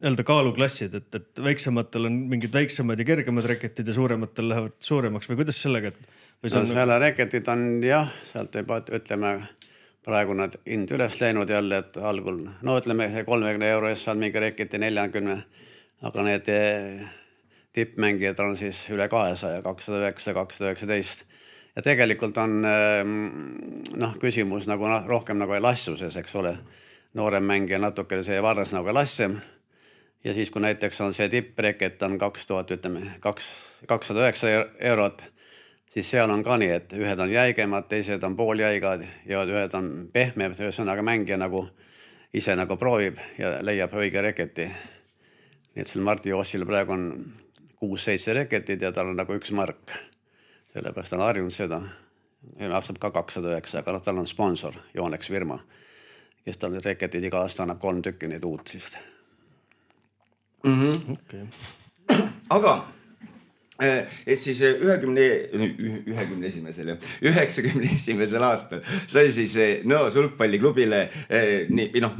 öelda kaaluklassid, et väiksematel on mingid väiksemad ja kergemad reketid ja suurematel lähevad suuremaks või kuidas sellega? Selle reketid on jah, sealt juba ütleme, praegu nad hind üles läinud jälle, et algul, no ütleme 30 euro eest saad mingi reketi 40, aga need tippmängijad on siis üle 200, 209, 219. Ja tegelikult on küsimus nagu rohkem nagu elastsuses, eks ole. Noorem mängija natuke see varras nagu elassem. Ja siis, kui näiteks on see tippreket on 209 eurot, siis seal on ka nii, et ühed on jäigemad, teised on pooljäigad ja ühed on pehmed, ühesõnaga mängija nagu ise nagu proovib ja leiab õige reketi. Nii et sel Marti Joossil praegu on 6-7 reketid ja tal on nagu 1 mark. Sellepärast ta on harjunud seda. Ja maksab ka 209, aga tal on sponsor, Yonex firma, kes tal reketid iga aasta annab 3 tükki neid uut siis. Okay. Aga et siis 91. aastal sai siis Nõo sulgpalliklubile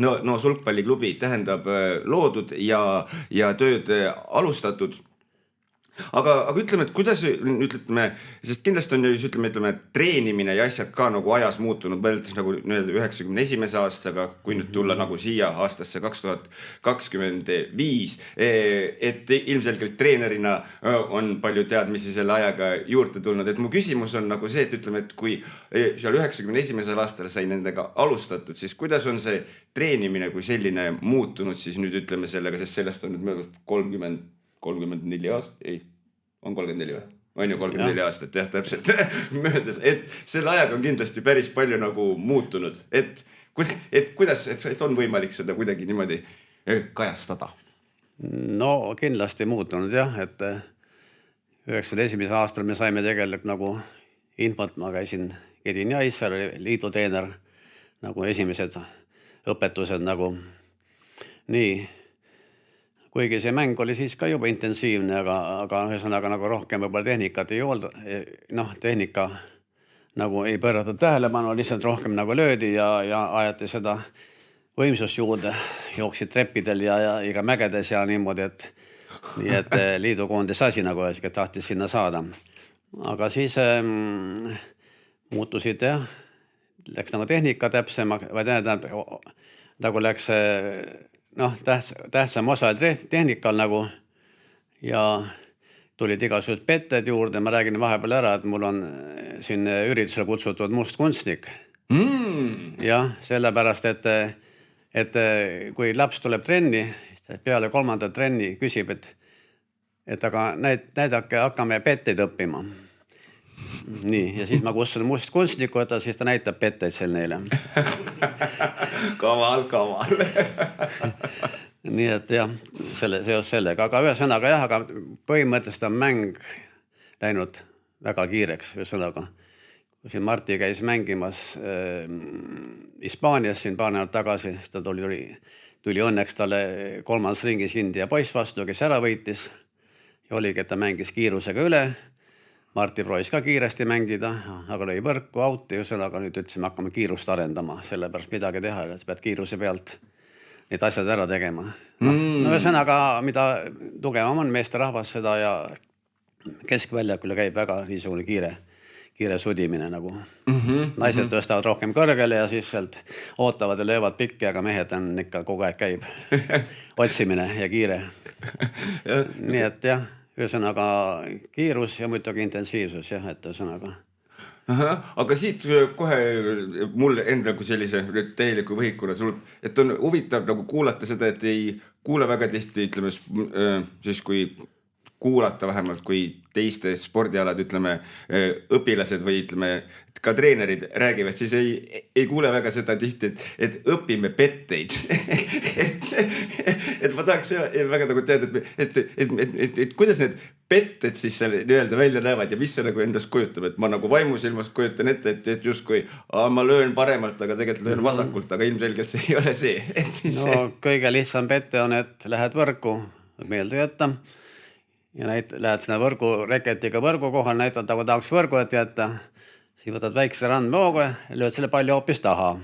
Nõo sulgpalliklubi tähendab loodud ja tööd alustatud. Aga ütleme, et kuidas ütleme, sest kindlasti on ju ütleme, treenimine ja asjad ka nagu ajas muutunud, võeldes nagu 91. aastaga, kui nüüd tulla nagu siia aastasse 2025, et ilmselgelt treenerina on palju teadmisi selle ajaga juurde tulnud. Et mu küsimus on nagu see, et ütleme, et kui seal 91. aastal sai nendega alustatud, siis kuidas on see treenimine kui selline muutunud siis nüüd ütleme sellega, sest sellest on nüüd möödunud 34 aastat, ei, on 34 või? On ju 34 aastat, jah, täpselt möödas, et selle ajaga on kindlasti päris palju nagu muutunud, et kuidas, et on võimalik seda kuidagi niimoodi kajastada? No kindlasti muutunud jah, et 91. aastal me saime tegelikult nagu infot, ma käisin Edin Jais, seal oli liiduteener, nagu esimesed õpetused nagu nii. Kuigi see mäng oli siis ka juba intensiivne, aga ühesõnaga nagu rohkem võib-olla tehnikat ei olnud, tehnika nagu ei pööratud tähelepanu, lihtsalt rohkem nagu löödi ja ajati seda võimsust juurde, jooksid treppidel ja iga mägedes ja niimoodi, nii et liidukoondis asi nagu tahtis sinna saada. Aga siis muutusid jah, läks nagu tehnika täpsema, või tähendab, nagu läks tähtsam osa tehnikal nagu ja tulid igasugused petted juurde. Ma räägin vahepeal ära, et mul on siin üritusele kutsutud must kunstnik. Jah, sellepärast, et kui laps tuleb trenni, peale 3. trenni küsib, et aga näidake, hakkame petteid õppima. Nii, ja siis ma kutsun must kunstniku, et siis ta näitab petteid seal neile. Kaval. Nii et jah, seos sellega, aga ühesõnaga jah, aga põhimõtteliselt on mäng läinud väga kiireks, ühesõnaga. Kui siin Marti käis mängimas Hispaanias siin paar nädalat tagasi, siis ta tuli õnneks talle 3. ringis India poiss vastu, kes ära võitis ja oligi, et ta mängis kiirusega üle. Marti proovis ka kiiresti mängida, aga lõi võrku, auti, ühesõnaga nüüd ütlesime, hakkame kiirust arendama, sellepärast midagi teha, et sa pead kiiruse pealt need asjad ära tegema. No ühesõnaga, mida tugevam on meesterahvas seda ja keskväljakule käib väga niisugune kiire sudimine nagu. Naised tõstavad rohkem kõrgele ja siis sealt ootavad ja löövad pikki, aga mehed on ikka kogu aeg käib otsimine ja kiire. Nii et jah. Ühesõnaga kiirus ja muidugi intensiivsus, jah, et ühesõnaga. Aga siit kohe mul endal kui sellise täieliku võhikuna sul, et on huvitav nagu kuulata seda, et ei kuule väga tihti, ütleme, siis kui kuulata vähemalt, kui teiste spordialad, ütleme, õpilased või ütleme, ka treenerid räägivad, siis ei kuule väga seda tihti, et õpime petteid. et ma tahaks väga nagu teada, et kuidas need petted siis seal nii-öelda välja näevad ja mis see nagu endast kujutab, et ma nagu vaimusilmas kujutan ette, et justkui ma löön paremalt, aga tegelikult löön vasakult, aga ilmselgelt see ei ole see. No kõige lihtsam pette on, et lähed võrku, meelde jätta. Ja lähed sinna reketiga võrgu kohal, näitad, kui tahaks võrgu ette jätta, siis võtad väikse randmooga ja lööd selle palli hoopis taha.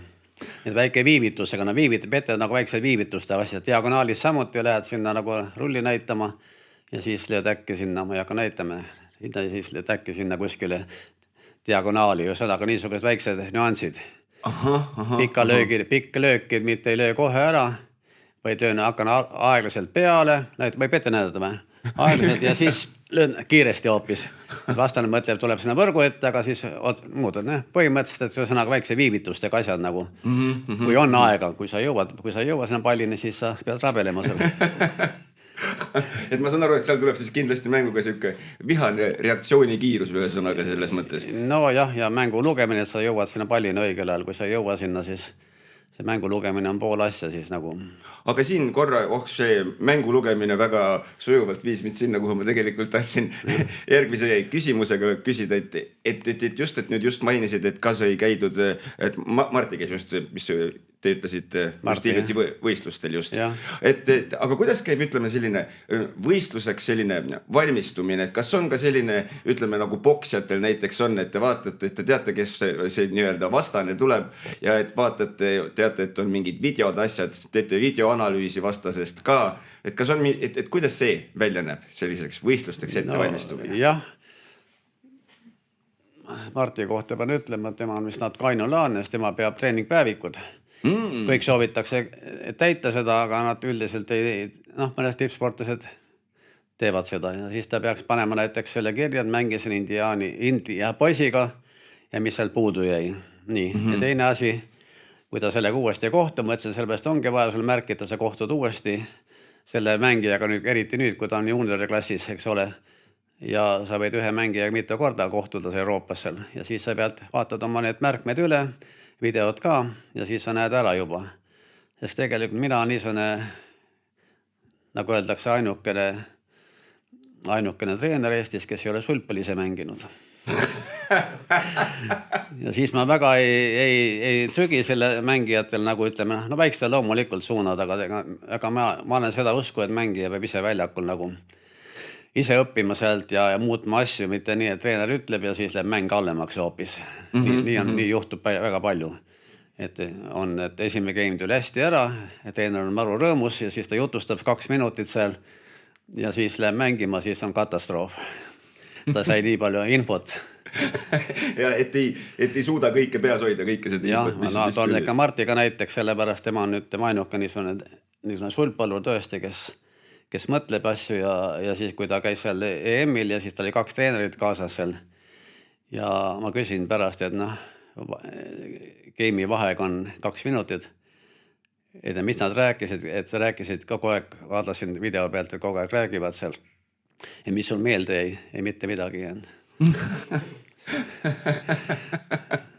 Need väike viivitusega, petted nagu väiksed viivituste asjad, diagonaalis samuti lähed sinna nagu rulli näitama ja siis lööd äkki sinna, ma ei hakka näitama, siis lööd äkki sinna kuskile diagonaali, ühesõnaga niisugused väiksed nüansid. Pikk lööki, mitte ei löö kohe ära, vaid hakkan aeglaselt peale, võib ette näidata või? Aeglaselt ja siis löön kiiresti hoopis. Vastane mõtleb, tuleb sinna võrgu ette, aga siis muud on põhimõtteliselt, et sõnaga väikse viivitustega asjad nagu, kui on aega, kui sa ei jõua sinna pallini, siis sa pead rabelema seal. Et ma saan aru, et seal tuleb siis kindlasti mänguga siuke vihane reaktsioonikiirus ühesõnaga selles mõttes. No jah, ja mängu lugemine, et sa jõuad sinna pallini õigel ajal, kui sa ei jõua sinna, siis see mängu lugemine on pool asja siis nagu. Aga siin korra, see mängu lugemine väga sujuvalt viis mind sinna, kuhu ma tegelikult tahtsin järgmise küsimusega küsida, et just, et nüüd just mainisid, et kas ei käidud, et Marti käis just, mis te ütlesite hiljuti võistlustel just. Aga kuidas käib, ütleme, selline võistluseks selline valmistumine, et kas on ka selline, ütleme, nagu poksjatel näiteks on, et te vaatate, et te teate, kes see nii-öelda vastane tuleb ja et vaatate, teate, et on mingid videod, asjad, teete videoanalüüsi vastasest ka, et kas on, et kuidas see välja näeb selliseks võistlusteks ettevalmistumine? Jah. Marti kohta pean ütlema, et tema on vist natuke ainulaadne, sest tema peab treeningpäevikud. Kõik soovitakse täita seda, aga nad üldiselt ei, mõned tippsportlased teevad seda ja siis ta peaks panema näiteks selle kirja, et mängisin India poisiga ja mis seal puudu jäi. Nii, ja teine asi, kui ta sellega uuesti kohtu, mõtlesin, sellepärast ongi vaja sul märkida, sa kohtud uuesti selle mängijaga nüüd, eriti nüüd, kui ta on juuniori klassis, eks ole, ja sa võid ühe mängijaga mitu korda kohtuda Euroopas seal ja siis sa pead vaatad oma need märkmed üle, videod ka ja siis sa näed ära juba. Sest tegelikult mina on niisugune, nagu öeldakse, ainukene treener Eestis, kes ei ole sulgpalli ise mänginud. Ja siis ma väga ei trügi selle mängijatel, nagu ütleme, väikstel loomulikult suunad, aga ma olen seda usku, et mängija peab ise väljakul nagu ise õppima sealt ja muutma asju, mitte nii, et treener ütleb ja siis läheb mäng hallemaks hoopis. Nii juhtub väga palju. Et esimene game tuli hästi ära, treener on maru rõõmus ja siis ta jutustab 2 minutit seal ja siis läheb mängima, siis on katastroof. Ta sai nii palju infot. Ja et ei suuda kõike peas hoida, kõike seda infot. Jah, ta on ikka Martiga näiteks, sellepärast tema on nüüd ainuke niisugune sulgpallur tõesti, kes mõtleb asju ja siis, kui ta käis seal EM-il ja siis ta oli 2 treenerit kaasas seal ja ma küsin pärast, et game'i vahega on 2 minutit, et mis nad rääkisid, et rääkisid kogu aeg, vaatasin video pealt, et kogu aeg räägivad seal ja mis sul meelde ei mitte midagi jäänud.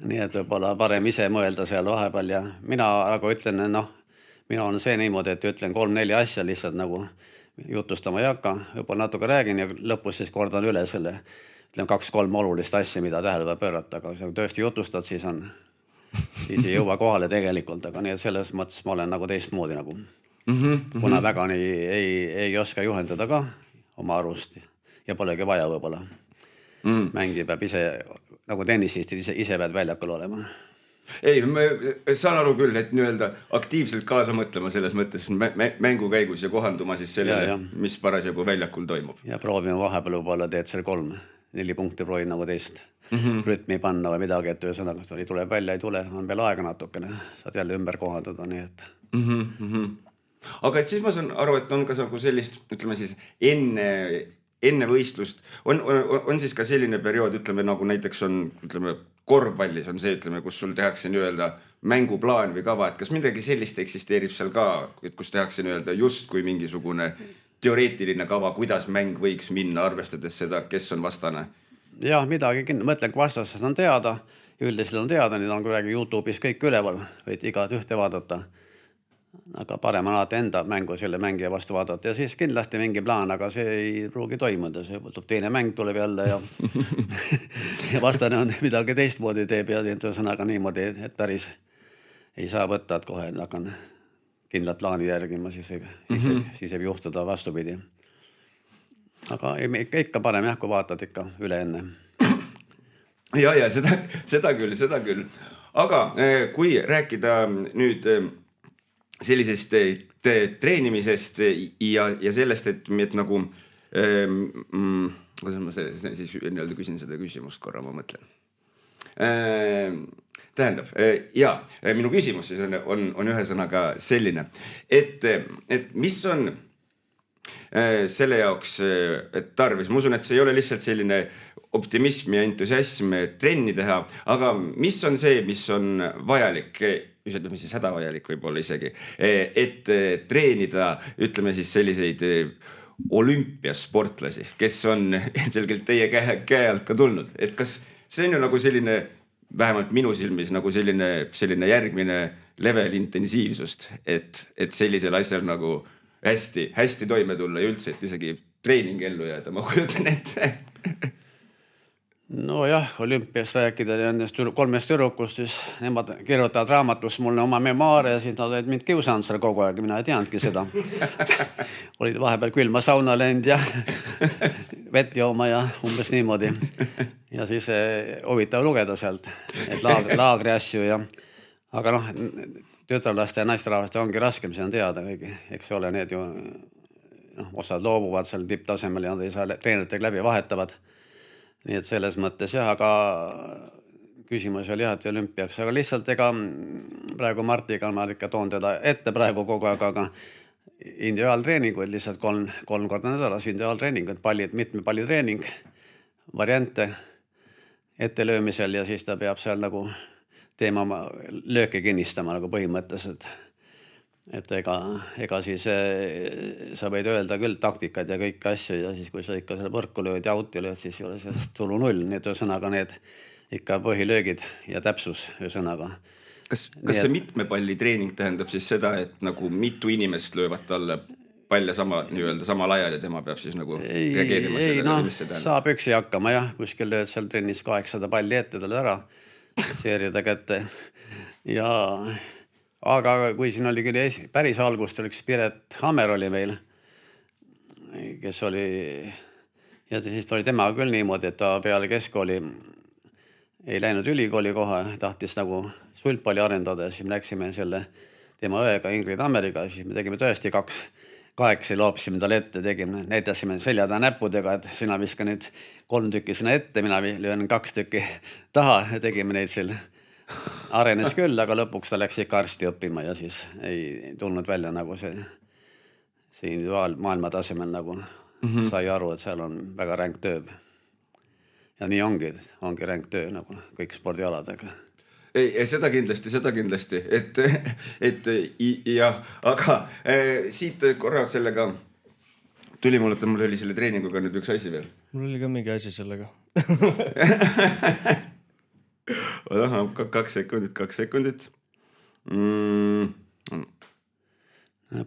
Nii et võib-olla parem ise mõelda seal vahepeal ja mina nagu ütlen, mina on see niimoodi, et ütlen 3-4 asja lihtsalt nagu jutustama ei hakka, võib-olla natuke räägin ja lõpus siis kordan üle selle, ütlen 2-3 olulist asja, mida tähelepanu pöörata, aga kui tõesti jutustad, siis ei jõua kohale tegelikult, aga nii et selles mõttes ma olen nagu teistmoodi nagu. Kuna väga ei oska juhendada ka oma arust ja polegi vaja võib-olla. Mängi peab ise, nagu tennisistid, ise pead väljakul olema. Ei, ma saan aru küll, et nii-öelda aktiivselt kaasa mõtlema selles mõttes mängu käigus ja kohanduma siis sellele, mis parasjagu väljakul toimub. Ja proovime vahepeal võib-olla teed seal 3-4 punkti proovid nagu teist rütmi panna või midagi, et ühesõnaga ei tule välja, ei tule, on veel aega natukene, saad jälle ümber kohandada, nii et. Aga et siis ma saan aru, et on ka sellist, ütleme siis enne võistlust, on siis ka selline periood, ütleme nagu näiteks on, ütleme korvpallis on see, ütleme, kus sul tehakse nii-öelda mänguplaan või kava, et kas midagi sellist eksisteerib seal ka, et kus tehakse nii-öelda just kui mingisugune teoreetiline kava, kuidas mäng võiks minna, arvestades seda, kes on vastane? Jah, midagi, mõtlen, kui vastasest on teada, üldiselt on teada, nüüd on kuidagi YouTube'is kõik üleval, võid igat ühte vaadata. Aga parem on alati enda mängu selle mängija vastu vaadata ja siis kindlasti mingi plaan, aga see ei pruugi toimuda, see teine mäng tuleb jälle ja vastane on midagi teistmoodi teeb ja ühesõnaga niimoodi, et päris ei saa võtta, et kohe hakkan kindlalt plaani järgima, siis võib juhtuda vastupidi. Aga ikka parem jah, kui vaatad ikka üle enne. Ja seda küll. Aga kui rääkida nüüd sellisest treenimisest ja sellest, et nagu, kuidas ma siis nii-öelda küsin seda küsimust korra, ma mõtlen. Tähendab, minu küsimus siis on ühesõnaga selline, et mis on selle jaoks tarvis. Ma usun, et see ei ole lihtsalt selline optimism ja entusiasm trenni teha, aga mis on see, mis on vajalik, ütleme siis hädavajalik võib-olla isegi, et treenida, ütleme siis selliseid olümpiasportlasi, kes on ilmselgelt teie käe alt ka tulnud, et kas see on ju nagu selline, vähemalt minu silmis nagu selline järgmine level intensiivsust, et sellisel asjal nagu hästi toime tulla ja üldse, et isegi treening ellu jääda, ma kujutan ette. Nojah, olümpiast rääkida nendest 3 tüdrukust, siis nemad kirjutavad raamatus mulle oma memoare ja siis nad olid mind kiusanud seal kogu aeg, mina ei teadnudki seda. Olid vahepeal külma sauna läinud ja vett jooma ja umbes niimoodi. Ja siis huvitav lugeda sealt, et laagri asju ja, aga noh, tütarlaste ja naisterahvaste ongi raskem, see on teada kõigi, eks ole, need ju osad loobuvad seal tipptasemel ja nad ei saa treeneritega läbi vahetavad. Nii et selles mõttes jah, aga küsimus oli jah, et olümpiaks, aga lihtsalt ega praegu Martiga ma ikka toon teda ette praegu kogu aeg, aga individuaaltreeninguid lihtsalt 3 korda nädalas individuaaltreeninguid, mitme pallitreening, variante ettelöömisel ja siis ta peab seal nagu teema lööke kinnistama nagu põhimõtteliselt. Et ega siis sa võid öelda küll taktikad ja kõik asju ja siis kui sa ikka selle võrku lööd ja auti lööd, siis ei ole sellest tulu 0. Need ühesõnaga need ikka põhilöögid ja täpsus ühesõnaga. Kas see mitme palli treening tähendab siis seda, et nagu mitu inimest löövad talle palle samal ajal ja tema peab siis nagu reageerima sellele, mis see tähendab? Saab üksi hakkama jah, kuskil lööd seal trennis 800 palli ette talle ära, seerida kätte ja aga kui siin oli küll päris algust, oli üks Piret Hammer oli meil, kes oli, ja siis oli tema küll niimoodi, et ta peale keskkooli ei läinud ülikooli kohe, tahtis nagu sulgpalli arendada ja siis me läksime selle tema õega Ingrid Hammeriga, siis me tegime tõesti 2 loopisime talle ette, näitasime seljada näppudega, et sina viska nüüd 3 tükki sinna ette, mina löön 2 tükki taha ja tegime neid seal. Arenes küll, aga lõpuks ta läks ikka arsti õppima ja siis ei tulnud välja nagu see maailma tasemel nagu sai aru, et seal on väga ränk töö. Ja nii ongi ränk töö nagu kõik spordialadega. Ei, seda kindlasti, et jah, aga siit korra sellega tuli mul oli selle treeninguga nüüd üks asi veel. Mul oli ka mingi asi sellega. 2 sekundit.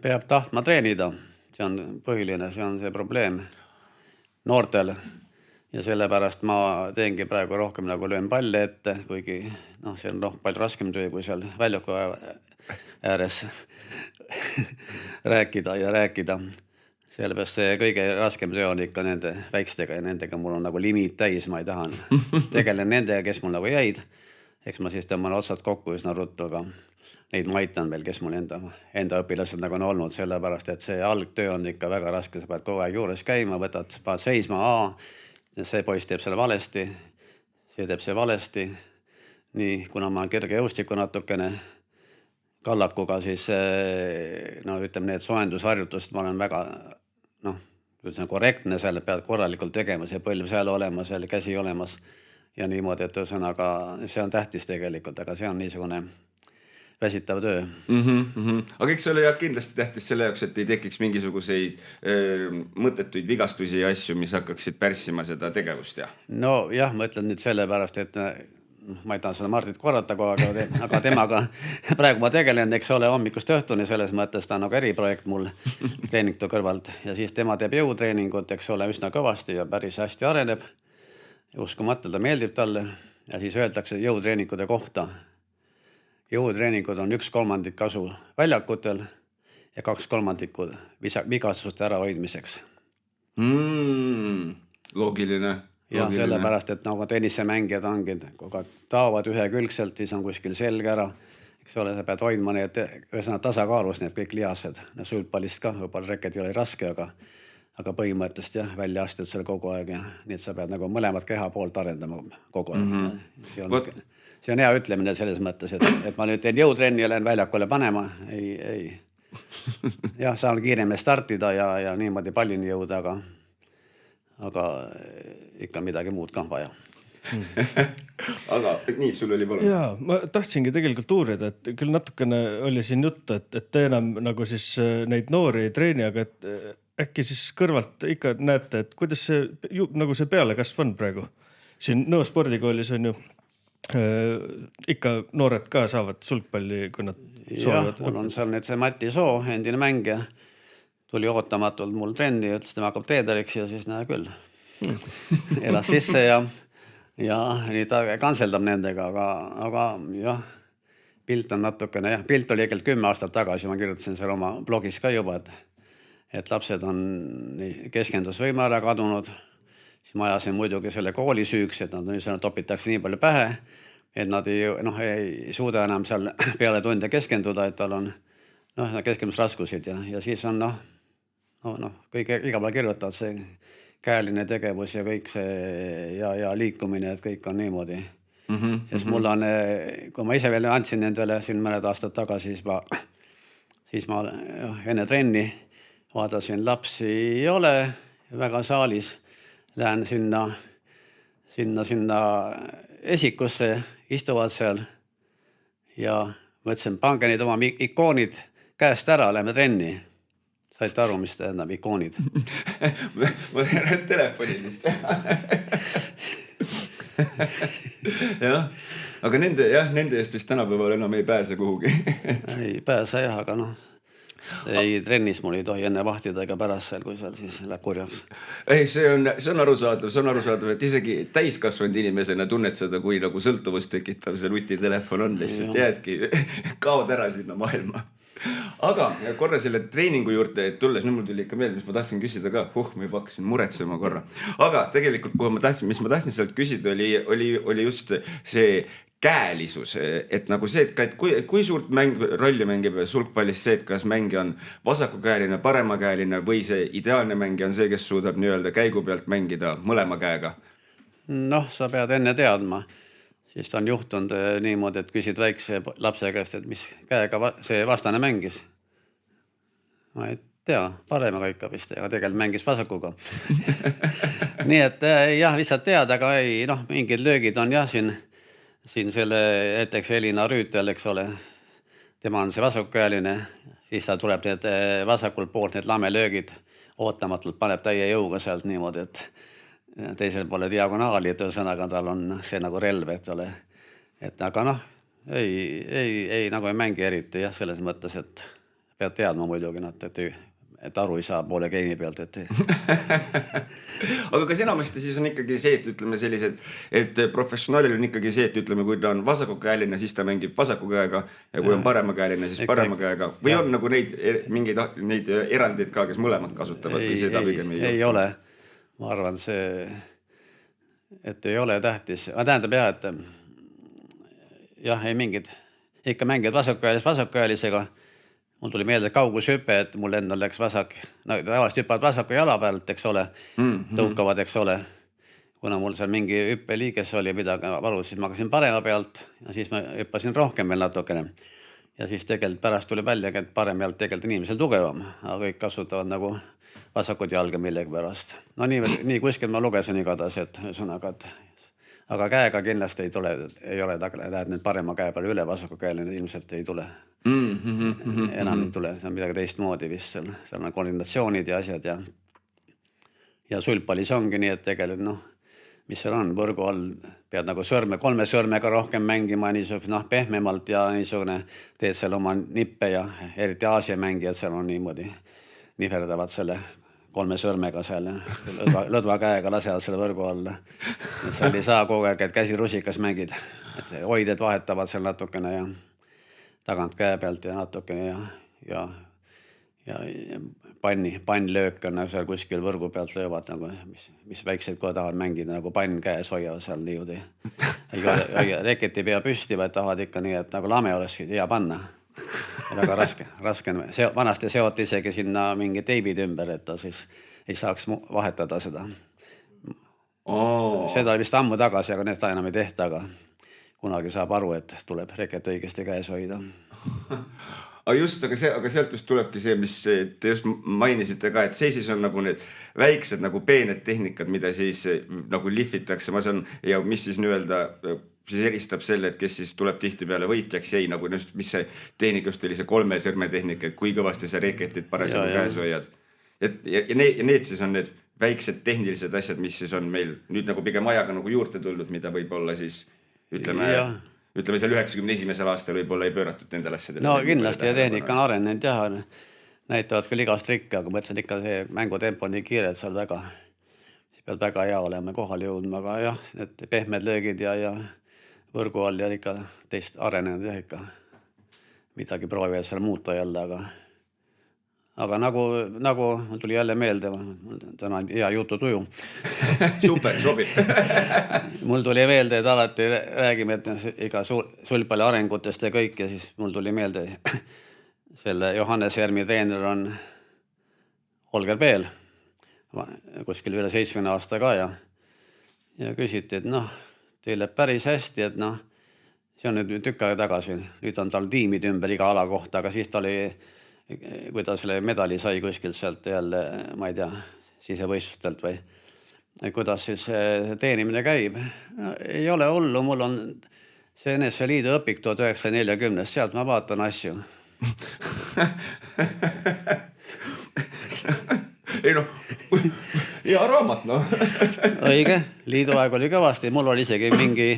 Peab tahtma treenida, see on põhiline, see on see probleem noortel ja sellepärast ma teengi praegu rohkem nagu löön palli ette, kuigi see on palju raskem töö, kui seal väljaku ääres rääkida. Sellepärast see kõige raskem töö on ikka nende väikstega ja nendega mul on nagu limiit täis, ma ei taha. Tegelen nendega, kes mul nagu jäid. Eks ma siis tõmban otsad kokku üsna ruttu, aga neid ma aitan veel, kes mul enda õpilased nagu on olnud, sellepärast, et see algtöö on ikka väga raske, sa pead kogu aeg juures käima, paned seisma, see poiss teeb selle valesti, see teeb see valesti. Nii, kuna ma olen kerge jõustiku natukene kallakuga, siis ütleme need soojendusharjutust ma olen väga korrektne, seal pead korralikult tegema, see põlv seal olema, seal käsi olemas ja niimoodi, et ühesõnaga see on tähtis tegelikult, aga see on niisugune väsitav töö. Aga eks see ole kindlasti tähtis selle jaoks, et ei tekiks mingisuguseid mõttetuid vigastusi ja asju, mis hakkaksid pärssima seda tegevust, jah? No jah, ma ütlen nüüd selle pärast, et ma ei taha seda Martit korrata kogu aeg, aga temaga praegu ma tegelen, eks ole, hommikust õhtuni, selles mõttes ta on nagu eriprojekt mul treeningtu kõrvalt ja siis tema teeb jõutreeningut, eks ole, üsna kõvasti ja päris hästi areneb. Uskumatul ta meeldib talle ja siis öeldakse jõutreeningute kohta. Jõutreeningud on 1/3 kasu väljakutel ja 2/3 vigastuste ärahoidmiseks. Loogiline. Ja sellepärast, et nagu tennisemängijad ongi, kui taavad ühekülgselt, siis on kuskil selge ära. Eks ole, sa pead hoidma need ühesõnaga tasakaalus, need kõik lihased. Sulgpallist ka, võib-olla reketi oli raske, aga põhimõtteliselt jah, välja asted seal kogu aeg ja nii, et sa pead nagu mõlemad keha poolt arendama kogu aeg. See on hea ütlemine selles mõttes, et ma nüüd teen jõutrenni ja lähen väljakule panema. Ei. jah, saan kiiremini startida ja niimoodi pallini jõuda, aga ikka midagi muud ka vaja. Aga nii, sul oli palun. Jaa, ma tahtsingi tegelikult uurida, et küll natukene oli siin juttu, et te enam nagu siis neid noori ei treeni, aga et äkki siis kõrvalt ikka näete, et kuidas see nagu see pealekasv on praegu. Siin Nõo spordikoolis on ju ikka noored ka saavad sulgpalli, kui nad soovivad. Mul on seal nüüd see Mati Soo, endine mängija, tuli ootamatult mul trenni ja ütles, tema hakkab treederiks ja siis näe küll. Elas sisse ja nii ta kanseldab nendega, aga jah, pilt on natukene, pilt oli 10 aastat tagasi, ma kirjutasin seal oma blogis ka juba, et lapsed on keskendusvõime ära kadunud. Siis ma ajasin muidugi selle kooli süüks, et nad topitakse nii palju pähe, et nad ei suuda enam seal peale tunde keskenduda, et tal on keskendusraskusid ja siis on kõik iga päev kirjutavad see käeline tegevus ja kõik see ja liikumine, et kõik on niimoodi. Sest mul on, kui ma ise veel andsin nendele siin mõned aastad tagasi, siis ma enne trenni vaatasin, lapsi ei ole väga saalis. Lähen sinna esikusse, istuvad seal ja mõtlesin, pange neid oma ikoonid käest ära, lähme trenni. Saite aru, mis tähendab ikoonid? Ma tean telefonilist. Jah, aga nende eest vist tänapäeval enam ei pääse kuhugi. Ei pääse jah, aga ei trennis mul ei tohi enne vahtida ega pärast seal, kui seal siis läheb kurjaks. Ei, see on arusaadav, et isegi täiskasvanud inimesena tunned seda, kui nagu sõltuvust tekitav see nutitelefon on, lihtsalt jäädki, kaod ära sinna maailma. Aga korra selle treeningu juurde tulles, nüüd mul tuli ikka meelde, mis ma tahtsin küsida ka, ma juba hakkasin muretsema korra. Aga tegelikult, mis ma tahtsin sealt küsida, oli just see käelisus, et nagu see, et kui suurt rolli mängib sulgpallis see, et kas mängija on vasakukäeline, paremakäeline või see ideaalne mängija on see, kes suudab nii-öelda käigu pealt mängida mõlema käega? Sa pead enne teadma. Siis ta on juhtunud niimoodi, et küsid väikse lapse käest, et mis käega see vastane mängis. Ma ei tea, paremaga ikka vist, aga tegelikult mängis vasakuga. Nii et jah, lihtsalt tead, aga mingid löögid on jah siin selle näiteks Elina Rüütel, eks ole, tema on see vasakukäeline, siis ta tuleb need vasakul poolt need lamelöögid ootamatult, paneb täie jõuga sealt niimoodi, et teisel poole diagonaali, et ühesõnaga tal on see nagu relv, et ole. Aga ei nagu ei mängi eriti jah, selles mõttes, et pead teadma muidugi nad, et aru ei saa poole geimi pealt, et Aga kas enamasti siis on ikkagi see, et ütleme sellised, et professionaalil on ikkagi see, et ütleme, kui ta on vasakukäeline, siis ta mängib vasaku käega ja kui on paremakäeline, siis parema käega või on nagu neid erandeid ka, kes mõlemad kasutavad või seda pigem ei ole. Ma arvan see, et ei ole tähtis. Tähendab jah, et jah, ei mingid, ikka mängid vasakukäelisega. Mul tuli meelde kaugushüpe, et mul endal läks vasak, tavaliselt hüppavad vasaku jala pealt, eks ole, tõukavad, eks ole. Kuna mul seal mingi hüppeliiges oli midagi valus, siis ma hakkasin parema pealt ja siis ma hüppasin rohkem veel natukene. Ja siis tegelikult pärast tuli välja, et parem pealt tegelikult inimesel tugevam, aga kõik kasutavad nagu vasakut jalga millegi pärast. Nii kuskil ma lugesin igatahes, et ühesõnaga, aga käega kindlasti ei ole, lähed nüüd parema käe peale üle vasaku käele, ilmselt ei tule. Enam ei tule, see on midagi teistmoodi vist seal on koordinatsioonid ja asjad ja sulgpallis ongi nii, et tegelikult mis seal on, võrgu all pead nagu kolme sõrmega rohkem mängima niisugune pehmemalt ja niisugune teed seal oma nippe ja eriti Aasia mängijad seal on niimoodi nihverdavad selle 3 sõrmega seal lõdva käega lasevad selle võrgu alla. Seal ei saa kogu aeg, et käsi rusikas mängid, et hoided vahetavad seal natukene ja tagant käe pealt ja natukene ja pannlöök on seal kuskil võrgu pealt löövad, nagu, mis väiksed kohe tahavad mängida, nagu pann käes hoiavad seal niimoodi. Reketi pea püsti, vaid tahavad ikka nii, et nagu lame olekski hea panna. Ja väga raske. Vanasti seoti isegi sinna mingi teibid ümber, et ta siis ei saaks vahetada seda. Seda oli vist ammu tagasi, aga need enam ei tehta, aga kunagi saab aru, et tuleb reket õigesti käes hoida. aga just, aga sealt just tulebki see, mis te just mainisite ka, et see siis on nagu need väiksed nagu peened tehnikad, mida siis nagu lihvitakse, ma saan, ja mis siis nii-öelda siis eristab selle, et kes siis tuleb tihtipeale võitjaks jäi, nagu mis see tehnik just oli, see 3 sõrme tehnika, et kui kõvasti sa reketit parasjagu käes hoiad. Ja need siis on need väiksed tehnilised asjad, mis siis on meil nüüd nagu pigem ajaga nagu juurde tulnud, mida võib-olla siis ütleme seal 91. aastal võib-olla ei pööratud nendel asjadele. No kindlasti ja tehnika on arenenud jah, näitavad küll igast trikke, aga mõtlesin ikka see mängutempo on nii kiire, et seal pead väga hea olema kohale jõudma, aga jah, need pehmed löögid ja võrgu all ja ikka teist arenenud jah ikka midagi proovivad seal muuta jälle, aga nagu mul tuli jälle meelde, täna on hea jututuju. Super, sobib. Mul tuli meelde, et alati räägime, et iga sulgpalli arengutest ja kõik ja siis mul tuli meelde selle Johannes Järmi treener on Holger Peel, kuskil üle 7 aasta ka ja küsiti, et teil läheb päris hästi, et see on nüüd tükk aega tagasi, nüüd on tal tiimid ümber iga ala kohta, aga siis ta oli, kui ta selle medali sai kuskilt sealt jälle, ma ei tea, sisevõistlustelt või kuidas siis teenimine käib. Ei ole hullu, mul on see NSV Liidu õpik 1940, sealt ma vaatan asju. Ei hea raamat, Õige, liidu aeg oli kõvasti, mul oli isegi mingi,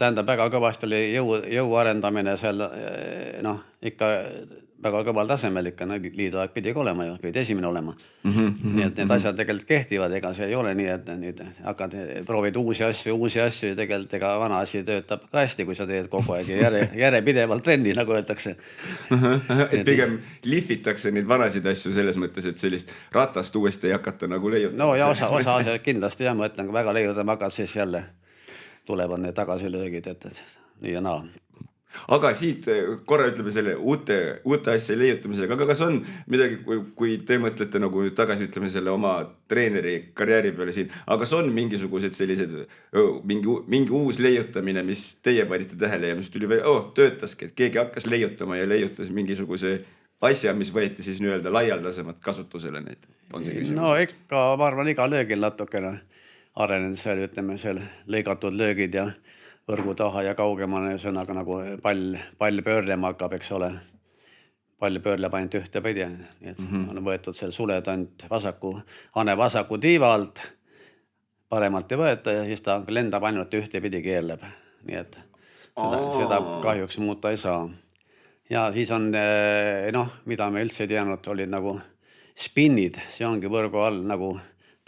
tähendab väga kõvasti oli jõu arendamine seal, ikka väga kõval tasemel ikka, liidu aeg pidi olema ju, pidi esimene olema. Nii et need asjad tegelikult kehtivad, ega see ei ole nii, et nüüd hakkad proovid uusi asju ja tegelikult ega vana asi töötab ka hästi, kui sa teed kogu aeg järjepidevalt trenni, nagu öeldakse. Et pigem lihvitakse neid vanasid asju selles mõttes, et sellist ratast uuesti ei hakata nagu leiutama. No ja osa asja kindlasti jah, ma ütlen, kui väga leiutama hakkad, siis jälle tulevad need tagasilöögid, et nii ja naa. Aga siit korra ütleme selle uute asja leiutamisega, aga kas on midagi, kui te mõtlete nagu tagasi ütleme selle oma treeneri karjääri peale siin, aga kas on mingisugused sellised, mingi uus leiutamine, mis teie panite tähele ja mis tuli veel, töötaski, et keegi hakkas leiutama ja leiutas mingisuguse asja, mis võeti siis nii-öelda laialdasemalt kasutusele neid? No ikka, ma arvan, iga löögil natukene arenenud seal, ütleme seal lõigatud löögid ja võrgu taha ja kaugemana sõnaga nagu pall pöörlema hakkab, eks ole. Pall pöörleb ainult ühte pidi, nii et on võetud seal suled ainult vasaku tiiva alt, paremalt ei võeta ja siis ta lendab ainult ühte pidi keerleb, nii et seda kahjuks muuta ei saa. Ja siis on, mida me üldse ei teadnud, olid nagu spinnid, see ongi võrgu all nagu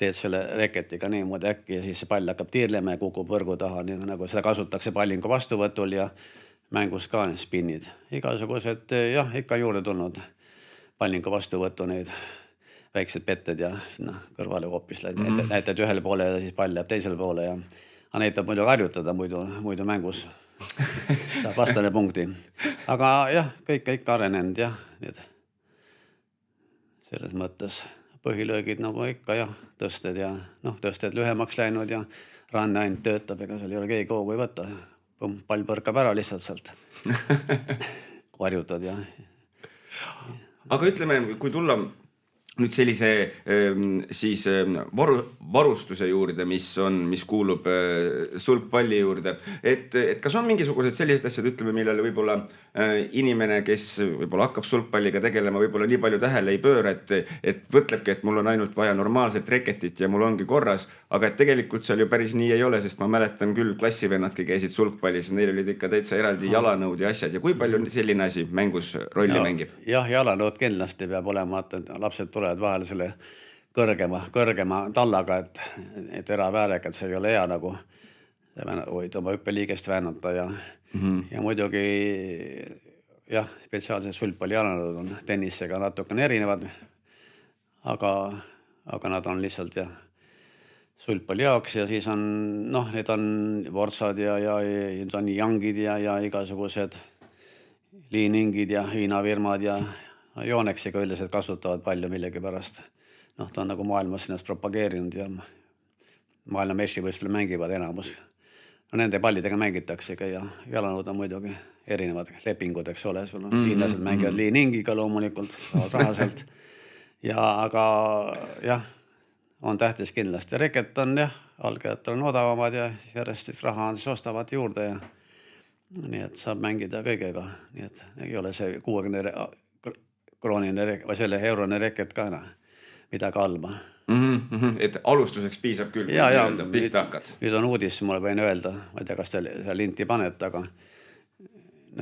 teed selle reketiga niimoodi äkki ja siis see pall hakkab tiirlema ja kukub võrgu taha, nagu seda kasutatakse pallingu vastuvõtul ja mängus ka spinnid. Igasugused, jah, ikka juurde tulnud pallingu vastuvõtu neid väiksed petted ja kõrvale hoopis näitad ühele poole ja siis pall jääb teisele poole ja näitab muidu harjutada, muidu mängus saab vastane punkti. Aga jah, kõik ikka arenenud jah, selles mõttes. Põhilöögid nagu ikka jah, tõsted ja tõsted lühemaks läinud ja ranne ainult töötab, ega seal ei ole keegi hoogu ei võtta. Pall põrkab ära lihtsalt sealt. Kui harjutad ja. Aga ütleme, kui tulla nüüd sellise siis varustuse juurde, mis kuulub sulgpalli juurde, et kas on mingisugused sellised asjad, ütleme, millele võib-olla inimene, kes võib-olla hakkab sulgpalliga tegelema, võib-olla nii palju tähele ei pööra, et võtlebki, et mul on ainult vaja normaalset reketit ja mul ongi korras, aga et tegelikult seal ju päris nii ei ole, sest ma mäletan küll klassivennadki käisid sulgpallis, neil olid ikka täitsa eraldi jalanõud ja asjad ja kui palju selline asi mängus rolli mängib? Jah, jalanõud kindlasti peab olema, et lapsed tulevad vahel selle kõrgema tallaga, et eraväärega, et see ei ole hea nagu võid oma hüppeliigest väänata ja muidugi jah, spetsiaalsed sulgpalli jalanõud on tennisega natukene erinevad, aga nad on lihtsalt jah, sulgpalli jaoks ja siis on, need on Vorsad ja on Youngid ja igasugused Liiningid ja Hiina firmad ja Jooneksiga üldiselt kasutavad palju millegi pärast. Ta on nagu maailmas ennast propageerinud ja maailma meistrivõistlustel mängivad enamus no nende pallidega mängitakse ikka ja jalanõud on muidugi erinevad lepingud, eks ole, sul on hiinlased mängivad liiningiga loomulikult, saavad raha sealt. Ja aga jah, on tähtis kindlasti. Reket on jah, algajad on odavamad ja järjest siis raha on, siis ostavad juurde ja nii et saab mängida kõigega. Nii et ei ole see 60 kroonine või selle eurone reket ka midagi halba. Et alustuseks piisab küll, kui ja, pihta hakkad. Nüüd on uudis, mulle võin öelda, ma ei tea, kas te seal linti panete, aga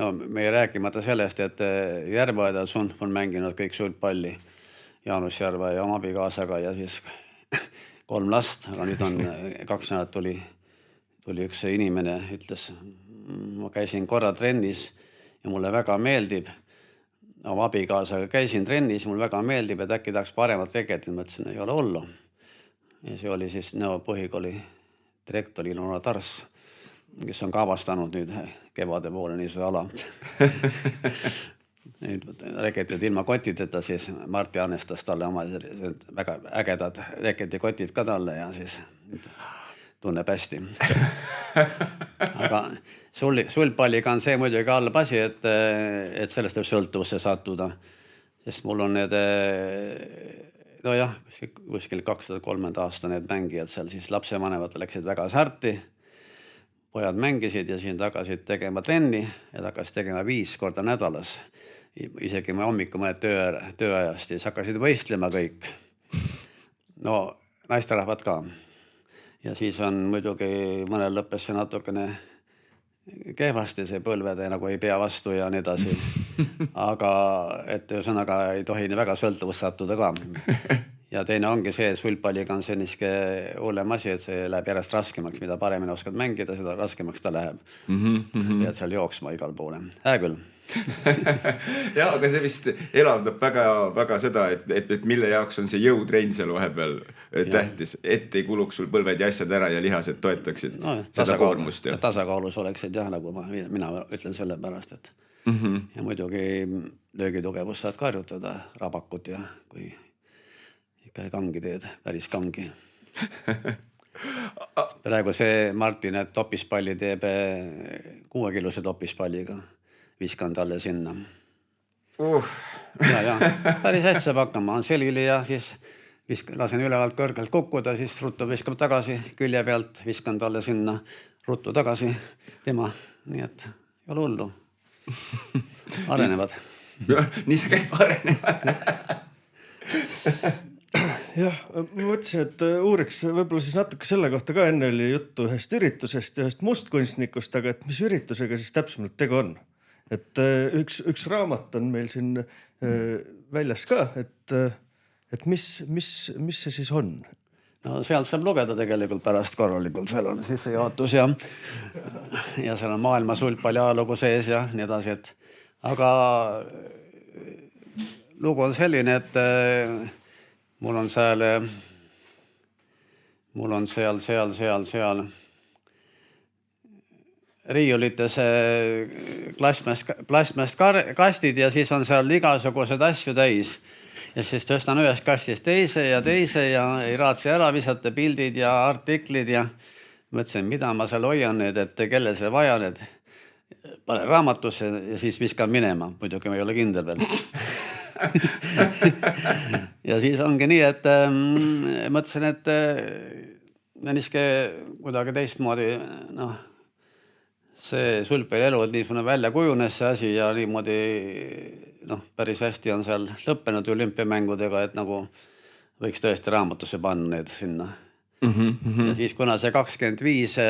no me ei rääkimata sellest, et Järveaedal Sunf on mänginud kõik sulgpalli Jaanus Järve ja oma abikaasaga ja siis 3 last, aga nüüd on 2 nädalat tuli üks inimene, ütles, ma käisin korra trennis ja mulle väga meeldib, oma abikaasaga käisin trennis, mulle väga meeldib, et äkki tahaks paremat reketit, ma ütlesin, ei ole hullu. Ja see oli siis Nõo põhikooli direktor Ilona Tars, kes on ka avastanud nüüd kevade poole niisuguse ala. Nüüd reketid ilma kotideta, siis Marti annestas talle oma väga ägedad reketikotid ka talle ja siis tunneb hästi. Aga sulgpalliga on see muidugi halb asi, et sellest võib sõltuvusse sattuda, sest mul on need, nojah, kuskil 2003. aasta need mängijad seal, siis lapsevanemad läksid väga särti, pojad mängisid ja siin tagasid tegema trenni ja tagasid tegema 5 korda nädalas. Isegi hommikul mõned tööajast, siis hakkasid võistlema kõik. No, naisterahvad ka. Ja siis on muidugi mõnel lõppes see natukene kehvasti, see põlvede nagu ei pea vastu ja nii edasi. Aga et ühesõnaga ei tohi nii väga sõltuvus sattuda ka. Ja teine ongi see, et sulgpalliga on see niiske hullem asi, et see läheb järjest raskemaks, mida paremini oskad mängida, seda raskemaks ta läheb. Ja seal jooksma igal poole. Küll. Ja, aga see vist elavdab väga seda, et mille jaoks on see jõutrein seal vahepeal tähtis, et ei kuluks sul põlved ja asjad ära ja lihased toetaksid seda koormust. Ja tasakaalus oleksid jah, nagu mina ütlen selle pärast, et ja muidugi löögitugevus saad karjutada rabakut ja kui ikka kangi teed, päris kangi. Praegu see Martin, et topispalli teeb 6-kilose topispalliga. Viskan talle sinna. Ja, päris hästi saab hakkama. On selili ja siis lasen ülevalt kõrgelt kukkuda, siis ruttu viskab tagasi külje pealt, viskan talle sinna ruttu tagasi tema. Nii et ei ole hullu. Arenevad. Nii see käib arenevad. Jah, ma mõtlesin, et uuriks võib-olla siis natuke selle kohta ka, enne oli juttu ühest üritusest ja ühest mustkunstnikust, aga et mis üritusega siis täpsemalt tegu on? Et üks raamat on meil siin väljas ka, et mis see siis on? No sealt saab lugeda tegelikult pärast korralikult, seal on sissejuhatus ja seal on maailma sulgpalli ajalugu sees ja nii edasi, et aga lugu on selline, et mul on seal riiulites plastmäest kastid ja siis on seal igasugused asju täis. Ja siis tõstan ühest kastist teise ja ei raatsi ära visata pildid ja artiklid ja mõtlesin, mida ma seal hoian need, et kelle see vaja need. Panen raamatusse ja siis viskan minema, muidugi ma ei ole kindel veel. Ja siis ongi nii, et mõtlesin, et niiske kuidagi teistmoodi, see sulgpalli elu, et niisugune välja kujunes see asi ja niimoodi päris hästi on seal lõppenud olümpiamängudega, et nagu võiks tõesti raamatusse panna need sinna. Ja siis kuna see 25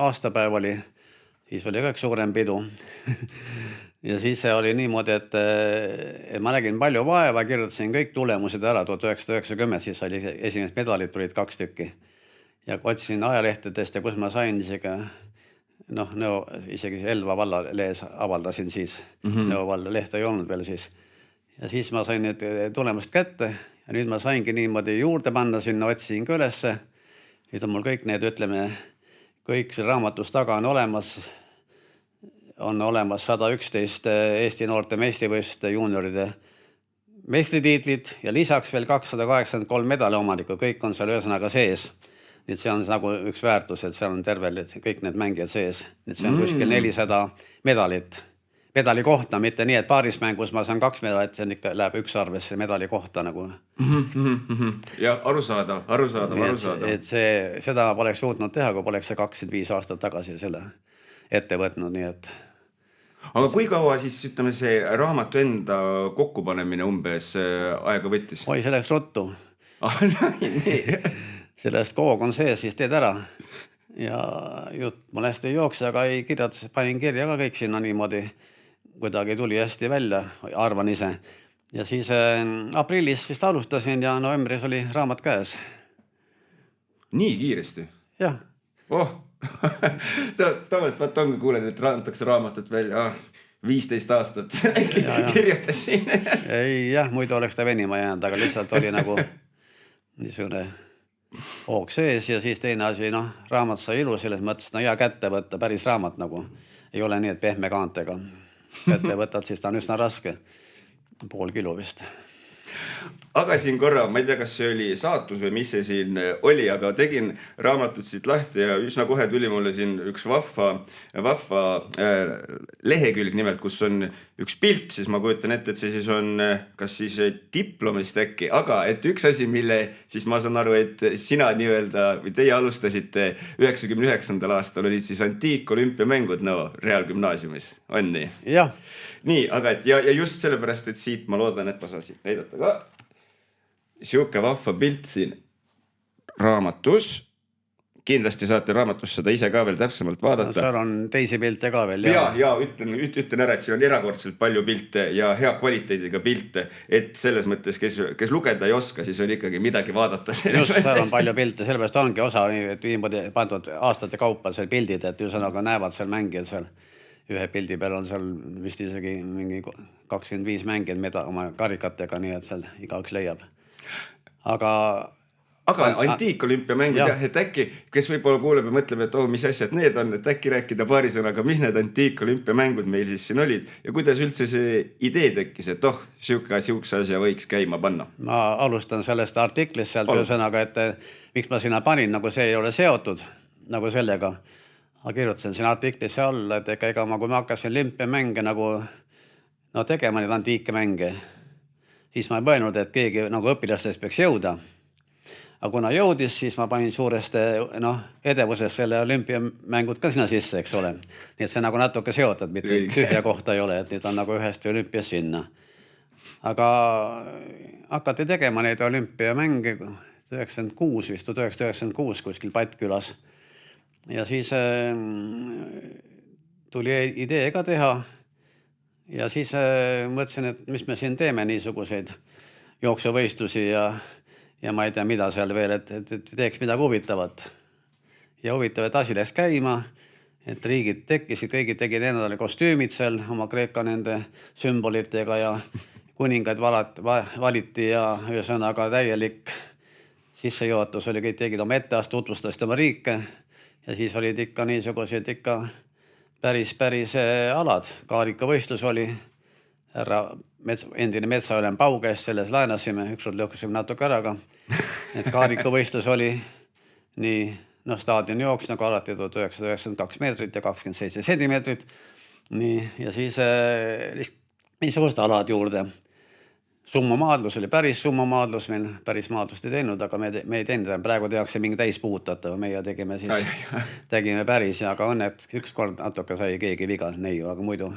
aastapäev oli, siis oli ka üks suurem pidu. Ja siis see oli niimoodi, et ma nägin palju vaeva, kirjutasin kõik tulemused ära 1990, siis oli esimesed medalid tulid 2 tükki. Ja otsisin ajalehtedest ja kus ma sain isegi Elva valla lehes avaldasin siis, Nõo valla leht ei olnud veel siis. Ja siis ma sain need tulemused kätte ja nüüd ma saingi niimoodi juurde panna sinna, otsisin ka ülesse. Nüüd on mul kõik need, ütleme, kõik see raamatus taga on olemas 111 Eesti noorte meistrivõistluste juunioride meistritiitlid ja lisaks veel 283 medali omanikku, kõik on seal ühesõnaga sees. Nii et see on nagu üks väärtus, et seal on tervel kõik need mängijad sees. Nii et see on kuskil 400 medalit. Medali kohta, mitte nii, et paaris mängus ma saan 2 medalit, see on ikka, läheb üks arvesse medali kohta nagu. Ja arusaadav. Et seda poleks suutnud teha, kui poleks see 25 aastat tagasi selle ette võtnud, nii et. Aga kui kaua siis, ütleme, see raamatu enda kokkupanemine umbes aega võttis? Oi, see läks ruttu. Nii. Sellest koog on sees, siis teed ära. Ja jutt mul hästi ei jookse, aga ei kirjad, panin kirja ka kõik sinna niimoodi. Kuidagi tuli hästi välja, arvan ise. Ja siis aprillis vist alustasin ja novembris oli raamat käes. Nii kiiresti? Jah. Oh, tavaliselt ongi kuuled, et antakse raamatut välja 15 aastat kirjutas siin. Ei jah, muidu oleks ta venima jäänud, aga lihtsalt oli nagu niisugune hoog sees ja siis teine asi, raamat sai ilu, selles mõttes, hea kätte võtta, päris raamat nagu. Ei ole nii, et pehme kaantega. Kätte võtad, siis ta on üsna raske. Pool kilo vist. Aga siin korra, ma ei tea, kas see oli saatus või mis see siin oli, aga tegin raamatut siit lahti ja üsna kohe tuli mulle siin üks vahva lehekülg nimelt, kus on üks pilt, siis ma kujutan ette, et see siis on kas siis diplomist äkki, aga et üks asi, mille siis ma saan aru, et sina nii-öelda või teie alustasite 99. aastal olid siis antiikolümpiamängud Reaalgümnaasiumis, on nii? Jah. Nii, aga ja just sellepärast, et siit ma loodan, et ma saan siit näidata ka. Siuke vahva pilt siin raamatus. Kindlasti saate raamatus seda ise ka veel täpsemalt vaadata. Seal on teisi pilte ka veel. Ja ütlen ära, et siin on erakordselt palju pilte ja hea kvaliteediga pilte, et selles mõttes, kes lugeda ei oska, siis on ikkagi midagi vaadata. Just, seal on palju pilte, sellepärast ongi osa, et viimodi pandud aastate kaupa seal pildid, et üsanaga näevad seal mängijad seal. Ühe pildi peal on seal vist isegi mingi 25 mängijad oma karikatega, nii et seal igaüks leiab. Aga antiikolümpiamängud, et äkki, kes võib-olla kuuleb ja mõtleb, et mis asjad need on, et äkki rääkida paari sõnaga, mis need antiikolümpiamängud meil siis siin olid ja kuidas üldse see idee tekkis, et siukse asja võiks käima panna? Ma alustan sellest artiklist sealt ühesõnaga, et miks ma sinna panin, nagu see ei ole seotud nagu sellega. Ma kirjutasin siin artiklisse alla, et ega kui ma hakkasin olümpiamänge nagu tegema neid antiike mänge, siis ma ei mõelnud, et keegi nagu õpilastest peaks jõuda. Aga kuna jõudis, siis ma panin suurest edevuses selle olümpiamängud ka sinna sisse, eks ole. Nii et see nagu natuke seotud, mitte tühja kohta ei ole, et nüüd on nagu ühest olümpias sinna. Aga hakati tegema neid olümpiamänge 1996 vist, 1996 kuskil Pattkülas. Ja siis tuli idee ka teha ja siis mõtlesin, et mis me siin teeme niisuguseid jooksuvõistlusi ja ma ei tea, mida seal veel, et teeks midagi huvitavat. Ja huvitav, et asi läks käima, et riigid tekkisid, kõigid tegid endale kostüümid seal oma Kreeka nende sümbolitega ja kuningaid valiti ja ühesõnaga täielik sissejuhatus oli, kõik tegid oma etteast, tutvustasid oma riike. Ja siis olid ikka niisugused ikka päris alad. Kaarikavõistlus oli, endine metsaülem Pau käest selles laenasime, ükskord lõhkusime natuke ära, aga et kaarikavõistlus oli nii, staadioni jooks nagu alati 1992 meetrit ja 27 sentimeetrit. Nii, ja siis niisugust alad juurde. Summamaadlus oli päris summamaadlus, meil päris maadlust ei teinud, aga me ei teinud, praegu tehakse mingi täispuutatav, meie tegime päris ja aga õnnet ükskord natuke sai keegi viga neiu, aga muidu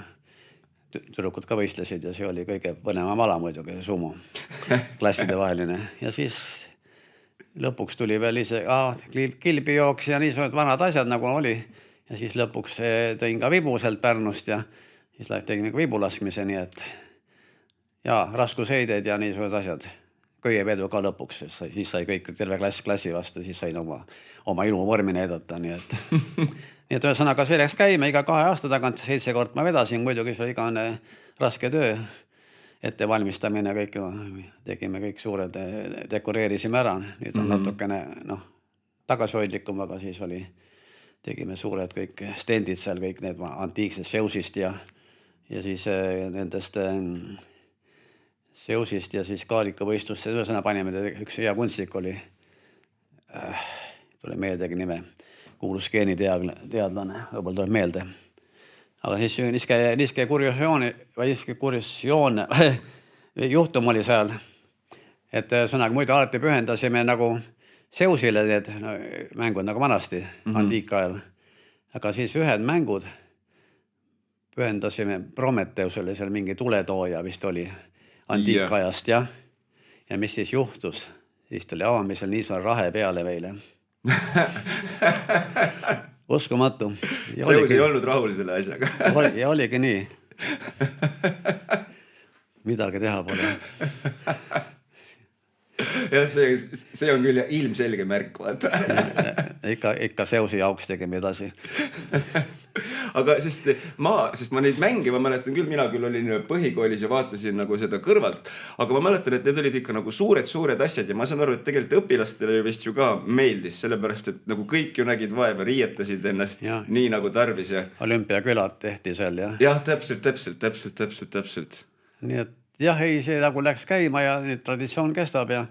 tüdrukud ka võistlesid ja see oli kõige põnevam ala muidugi, summo, klasside vaheline. Ja siis lõpuks tuli veel ise kilbijooks ja niisugused vanad asjad nagu oli ja siis lõpuks tõin ka vibu sealt Pärnust ja siis tegime ka vibu laskmise, nii et ja raskusheideid ja niisugused asjad. Köievedu ka lõpuks, siis sai kõik terve klassi vastu, siis sain oma iluvormi näidata, nii et ühesõnaga see läks käima iga 2 aasta tagant, 7 kord ma vedasin, muidugi see oli igane raske töö, ettevalmistamine, kõik tegime kõik suured, dekoreerisime ära, nüüd on natukene tagasihoidlikum, aga siis tegime suured kõik stendid seal, kõik need antiiksed seusist ja siis nendest seusist ja siis kaarikavõistlusse, ühesõnaga panime, üks hea kunstik oli tuli meeldegi nime, kuulus geeniteadlane, võib-olla tuleb meelde. Aga siis niiske kuriosioon juhtum oli seal, et sõnaga muidu alati pühendasime nagu Zeusile need mängud nagu vanasti antiikajal. Aga siis ühed mängud pühendasime Prometheusele, seal mingi tuletooja vist oli antiikajast ja mis siis juhtus? Siis tuli avamisel nii suur rahe peale meile. Uskumatu. Zeus ei olnud rahul selle asjaga. Ja oligi nii. Midagi teha pole. Ja see on küll ilmselge märk, vaata. Ikka Zeusi jaoks tegime edasi. Aga sest ma neid mänge, ma mäletan küll, mina küll olin põhikoolis ja vaatasin nagu seda kõrvalt, aga ma mäletan, et need olid ikka nagu suured asjad ja ma saan aru, et tegelikult õpilastele vist ju ka meeldis, sellepärast, et nagu kõik ju nägid vaeva, riietasid ennast ja. Nii nagu tarvis ja. Olümpiakülad tehti seal ja. Jah, täpselt. Nii et jah, ei, see nagu läks käima ja nüüd traditsioon kestab ja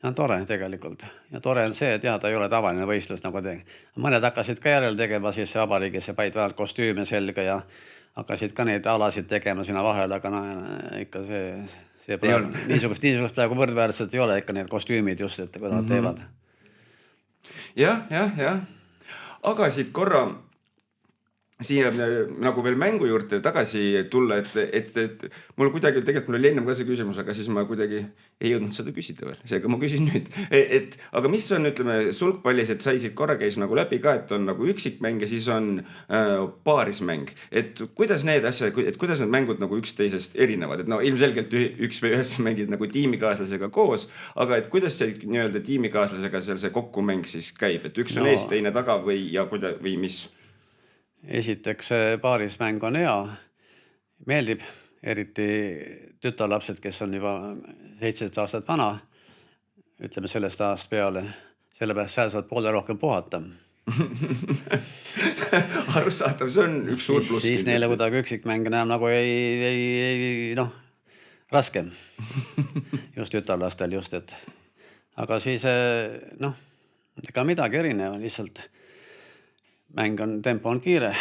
on tore tegelikult. Ja tore on see, et jah, ta ei ole tavaline võistlus nagu mõned hakkasid ka järel tegema siis vabariigis ja paid vähelt kostüüme selga ja hakkasid ka neid alasid tegema sinna vahel, aga ikka see praegu, niisugust praegu võrdväärselt ei ole ikka need kostüümid just, et kui nad teevad. Jah. Aga siit korra siia nagu veel mängu juurde tagasi tulla, et mul kuidagi tegelikult mul oli ennem ka see küsimus, aga siis ma kuidagi ei jõudnud seda küsida veel. Seega ma küsin nüüd, aga mis on, ütleme, sulgpallis, et sai siit korra käis nagu läbi ka, et on nagu üksikmäng ja siis on paarismäng. Et kuidas need asjad, et kuidas need mängud nagu üksteisest erinevad? Et no ilmselgelt ühes mängid nagu tiimikaaslasega koos, aga et kuidas see nii-öelda tiimikaaslasega seal see kokkumäng siis käib? Et üks on ees, teine taga või mis? Esiteks paarismäng on hea, meeldib, eriti tütarlapsed, kes on juba 17 aastat vana, ütleme sellest aastast peale, sellepärast seal saad poole rohkem puhata. Arusaatav, see on üks suur pluss. Siis neile kuidagi üksikmäng näeb nagu raskem, just tütarlastel just, et aga siis ega midagi erinev, lihtsalt tempo on kiire,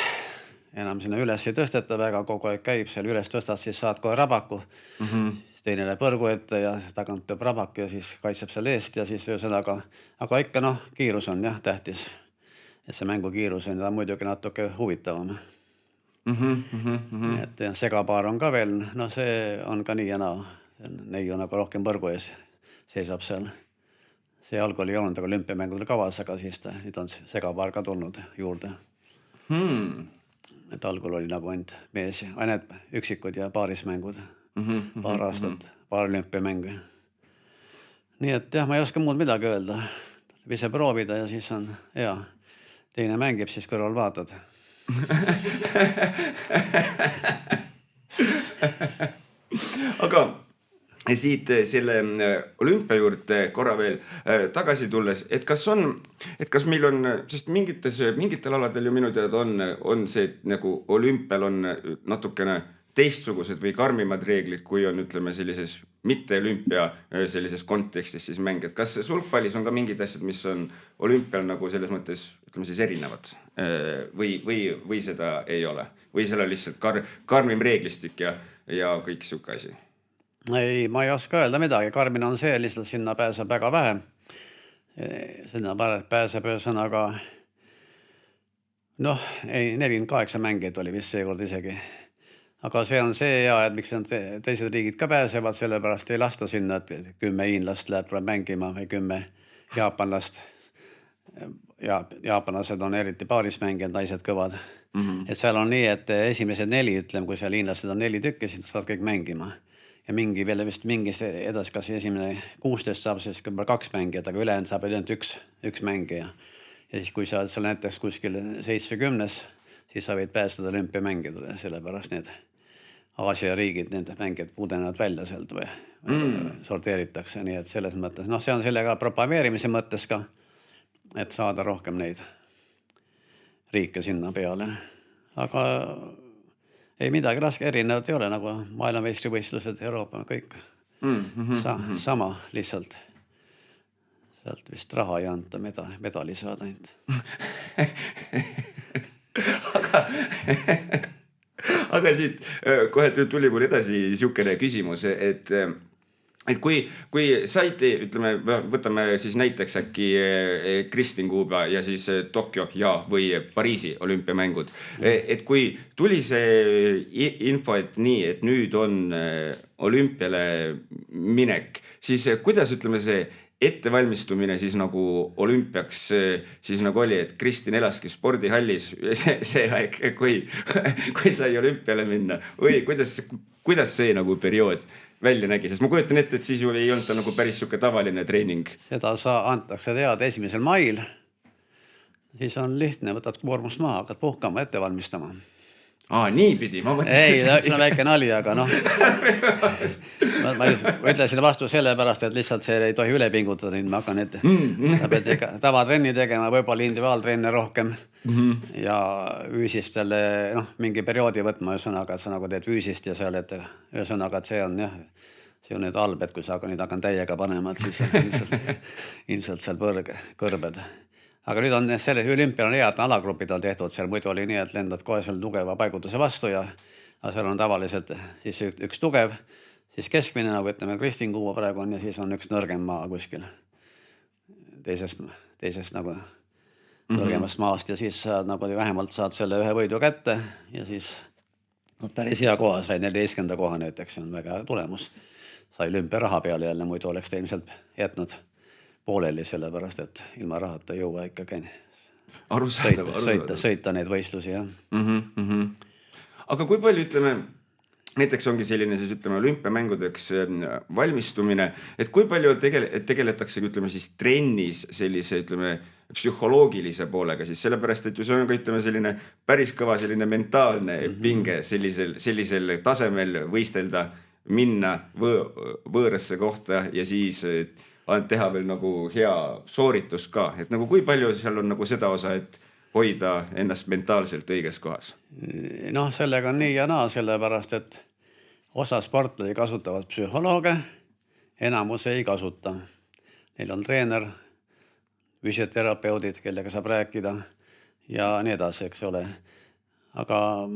enam sinna üles ei tõsteta väga, kogu aeg käib seal üles tõstad, siis saad kohe rabaku, siis teine läheb põrgu ette ja tagant tõb rabak ja siis kaitseb seal eest ja siis ühesõnaga, aga ikka kiirus on jah tähtis, et see mängu kiirus on ja muidugi natuke huvitavam. Et segapaar on ka veel, see on ka nii ja naa, neiu nagu rohkem põrgu ees seisab seal. See algul ei olnud, aga olümpiamängudel kavas, aga siis nüüd on segapaar ka tulnud juurde. Et algul oli nagu ainult mees, ainult üksikud ja paarismängud, paar aastat, paar olümpiamängu. Nii et jah, ma ei oska muud midagi öelda. Ise proovida ja siis on hea. Teine mängib, siis kõrval vaatad. Aga siit selle olümpia juurde korra veel tagasi tulles, et kas meil on, sest mingitel aladel ju minu teada on see, et nagu olümpial on natukene teistsugused või karmimad reeglid, kui on, ütleme, sellises mitte olümpia sellises kontekstis siis mäng. Et kas sulgpallis on ka mingid asjad, mis on olümpial nagu selles mõttes, ütleme siis erinevad või seda ei ole? Või seal on lihtsalt karmim reeglistik ja kõik siuke asi? Ei, ma ei oska öelda midagi. Karmine on see, lihtsalt sinna pääseb väga vähe. Sinna pääseb ühesõnaga 48 mängijat oli vist seekord isegi. Aga see on see hea, et miks teised riigid ka pääsevad, sellepärast ei lasta sinna, et 10 hiinlast tuleb mängima või 10 jaapanlast. Jaapanlased on eriti paarismängijad, naised kõvad. Et seal on nii, et esimesed 4, ütleme, kui seal hiinlased on 4 tükki, siis saad kõik mängima. Ja mingi veel vist mingist edas, kas esimene 16 saab siis 2 mängijat, aga ülejäänud saab ainult üks mängija. Ja siis kui sa oled seal näiteks kuskil 70, siis sa võid pääseda olümpiamängidele, sellepärast need Aasia riigid, nende mängijad puudenevad välja sealt või sorteeritakse. Nii et selles mõttes, see on sellega propageerimise mõttes ka, et saada rohkem neid riike sinna peale. Aga ei midagi raske, erinevat ei ole, nagu maailmameistrivõistlused, Euroopa, kõik. Sama lihtsalt. sealt vist raha ei anta, medali saad ainult. aga siit kohe tuli mul edasi niisugune küsimus, et kui saite, ütleme, võtame siis näiteks äkki Kristin Kuuba ja siis Tokyo või Pariisi olümpiamängud, et kui tuli see info, et nii, et nüüd on olümpiale minek, siis kuidas, ütleme, see ettevalmistumine siis nagu olümpiaks siis nagu oli, et Kristin elaski spordihallis see aeg, kui sai olümpiale minna või kuidas see nagu periood välja nägi, sest ma kujutan ette, et siis ju ei olnud ta nagu päris siuke tavaline treening. Seda antakse teada 1. mail. Siis on lihtne, võtad koormust maha, hakkad puhkama, ette valmistama. Niipidi, ma mõtlesin. Ei, see on väike nali, aga noh. Ma ütlesin vastu sellepärast, et lihtsalt see ei tohi üle pingutada, nüüd ma hakkan ette. Sa pead tavatrenni tegema, võib-olla individuaaltrenne rohkem ja füüsist selle mingi perioodi võtma, ühesõnaga, et sa nagu teed füüsist ja seal, et ühesõnaga, et see on jah, see on nüüd halb, et kui sa nüüd hakkan täiega panema, et siis ilmselt seal kõrbed. Aga nüüd on selle olümpial on hea, et alagrupid on tehtud, seal muidu oli nii, et lendad kohe seal tugeva paigutuse vastu ja seal on tavaliselt siis üks tugev, siis keskmine, nagu ütleme, Kristin Kuuba praegu on ja siis on üks nõrgem maa kuskil teisest nagu nõrgemast maast ja siis saad nagu vähemalt saad selle ühe võidu kätte ja siis päris hea koha sai 14. koha näiteks, see on väga hea tulemus. Sai olümpiaraha peale jälle, muidu oleks ta ilmselt jätnud pooleli, sellepärast, et ilma rahata ei jõua ikka sõita neid võistlusi, jah. Aga kui palju, ütleme, näiteks ongi selline siis, ütleme, olümpiamängudeks valmistumine, et kui palju tegeletakse, ütleme siis trennis sellise, ütleme, psühholoogilise poolega siis, sellepärast, et ju see on ka, ütleme, selline päris kõva selline mentaalne pinge sellisel tasemel võistelda, minna võõrasse kohta ja siis teha veel nagu hea sooritus ka, et nagu kui palju seal on nagu seda osa, et hoida ennast mentaalselt õiges kohas? Noh, sellega on nii ja naa, sellepärast, et osa sportlasi kasutavad psühholooge, enamus ei kasuta. Neil on treener, füsioterapeudid, kellega saab rääkida ja nii edasi, eks ole. Aga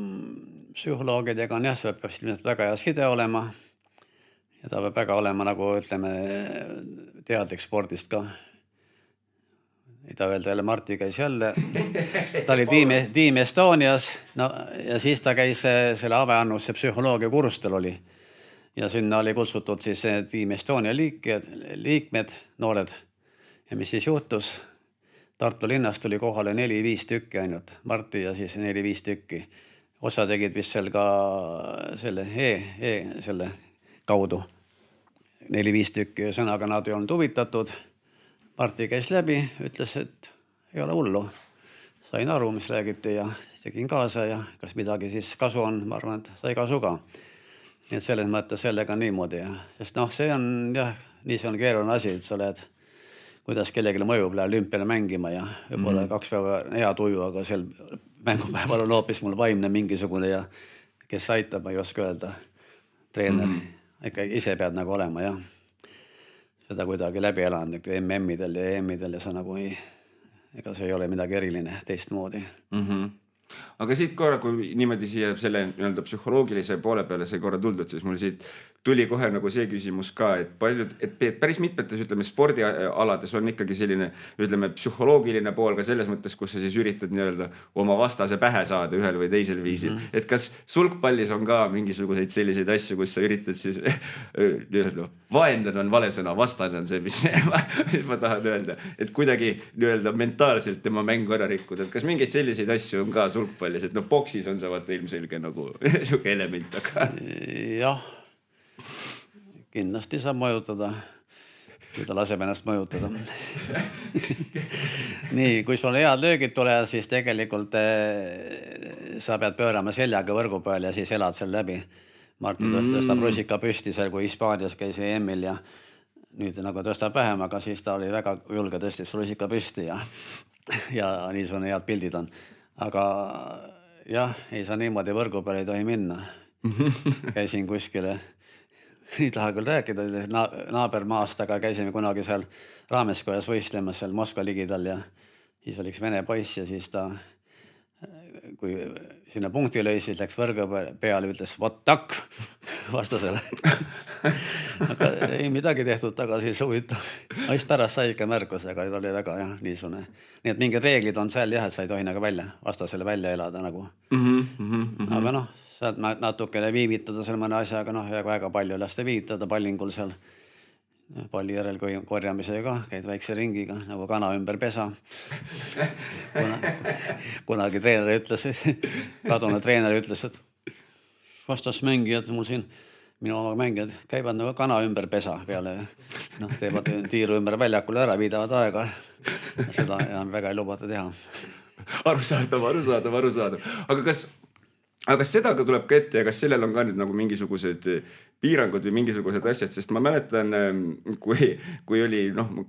psühholoogidega on jah, see peab ilmselt väga hea side olema. Ja ta peab väga olema, nagu ütleme, teadlik spordist ka. Ei ta öelda jälle, Marti käis jälle. Ta oli Team Estonias ja siis ta käis selle Aveannus, see psühholoogia kurstel oli. Ja sinna oli kutsutud siis Team Estonia liikmed, noored. Ja mis siis juhtus? Tartu linnast tuli kohale 4-5 tükki ainult, Marti ja siis 4-5 tükki. Osa tegid vist seal ka selle selle kaudu 4-5 tükki, sõnaga nad ei olnud huvitatud. Marti käis läbi, ütles, et ei ole hullu. Sain aru, mis räägiti ja tegin kaasa ja kas midagi siis kasu on, ma arvan, et sai kasu ka. Nii et selles mõttes sellega niimoodi. Sest see on jah, nii see on keeruline asi, et sa oled, kuidas kellegile mõjub, lähe olümpiale mängima ja võib-olla 2 päeva hea tuju, aga sel mängupäeval on hoopis mul vaimne mingisugune ja kes aitab, ma ei oska öelda, treener. Ikka ise pead nagu olema, jah. Seda kuidagi läbi elanud, MM-idel ja EM-idel ja sa nagu ega see ei ole midagi eriline teistmoodi. Aga siit korra, kui niimoodi siia selle nii-öelda psühholoogilise poole peale see korra tuldud, siis mul siit tuli kohe nagu see küsimus ka, et päris mitmetes, ütleme, spordialades on ikkagi selline, ütleme, psühholoogiline pool ka selles mõttes, kus sa siis üritad nii-öelda oma vastase pähe saada ühel või teisel viisil. Et kas sulgpallis on ka mingisuguseid selliseid asju, kus sa üritad siis nii-öelda, vaendada on vale sõna, vastane on see, mis ma tahan öelda, et kuidagi nii-öelda mentaalselt tema mängu ära rikkuda. Et kas mingeid selliseid asju on ka sulgpallis, et boksis on see vaata ilmselge nagu siuke element, aga jah. Kindlasti saab mõjutada, kui ta laseb ennast mõjutada. Nii, kui sul head löögid tulevad, siis tegelikult sa pead pöörama seljaga võrgu peal ja siis elad seal läbi. Marti tõstab rusika püsti seal, kui Hispaanias käis EM-il ja nüüd nagu tõstab vähem, aga siis ta oli väga julge tõstis rusika püsti ja niisugune head pildid on. Aga jah, ei saa niimoodi võrgu peal ei tohi minna. Käisin kuskile ei taha küll rääkida naabermaast, aga käisime kunagi seal Raameskojas võistlemas seal Moskva ligidal ja siis oli üks vene poiss ja siis ta, kui sinna punkti lõi, siis läks võrgu peale, ütles what tak vastasele. Ei midagi tehtud tagasi, huvitav. Siis pärast sai ikka märkus, aga ta oli väga niisugune. Nii et mingid reeglid on seal jah, et sa ei tohi nagu vastasele välja elada nagu. Aga noh, saad natukene viivitada seal mõne asjaga, väga palju lasta viivitada pallingul seal. Palli järel korjamisega käid väikse ringiga nagu kana ümber pesa. Kunagi treener ütles, kadunud treener ütles, et vastasmängijad mul siin, minu oma mängijad käivad nagu kana ümber pesa peale. Teevad tiiru ümber väljakule ära, viidavad aega. Seda väga ei lubata teha. Arusaadav. Aga kas seda ka tuleb ka ette ja kas sellel on ka nüüd nagu mingisugused piirangud või mingisugused asjad, sest ma mäletan, kui oli,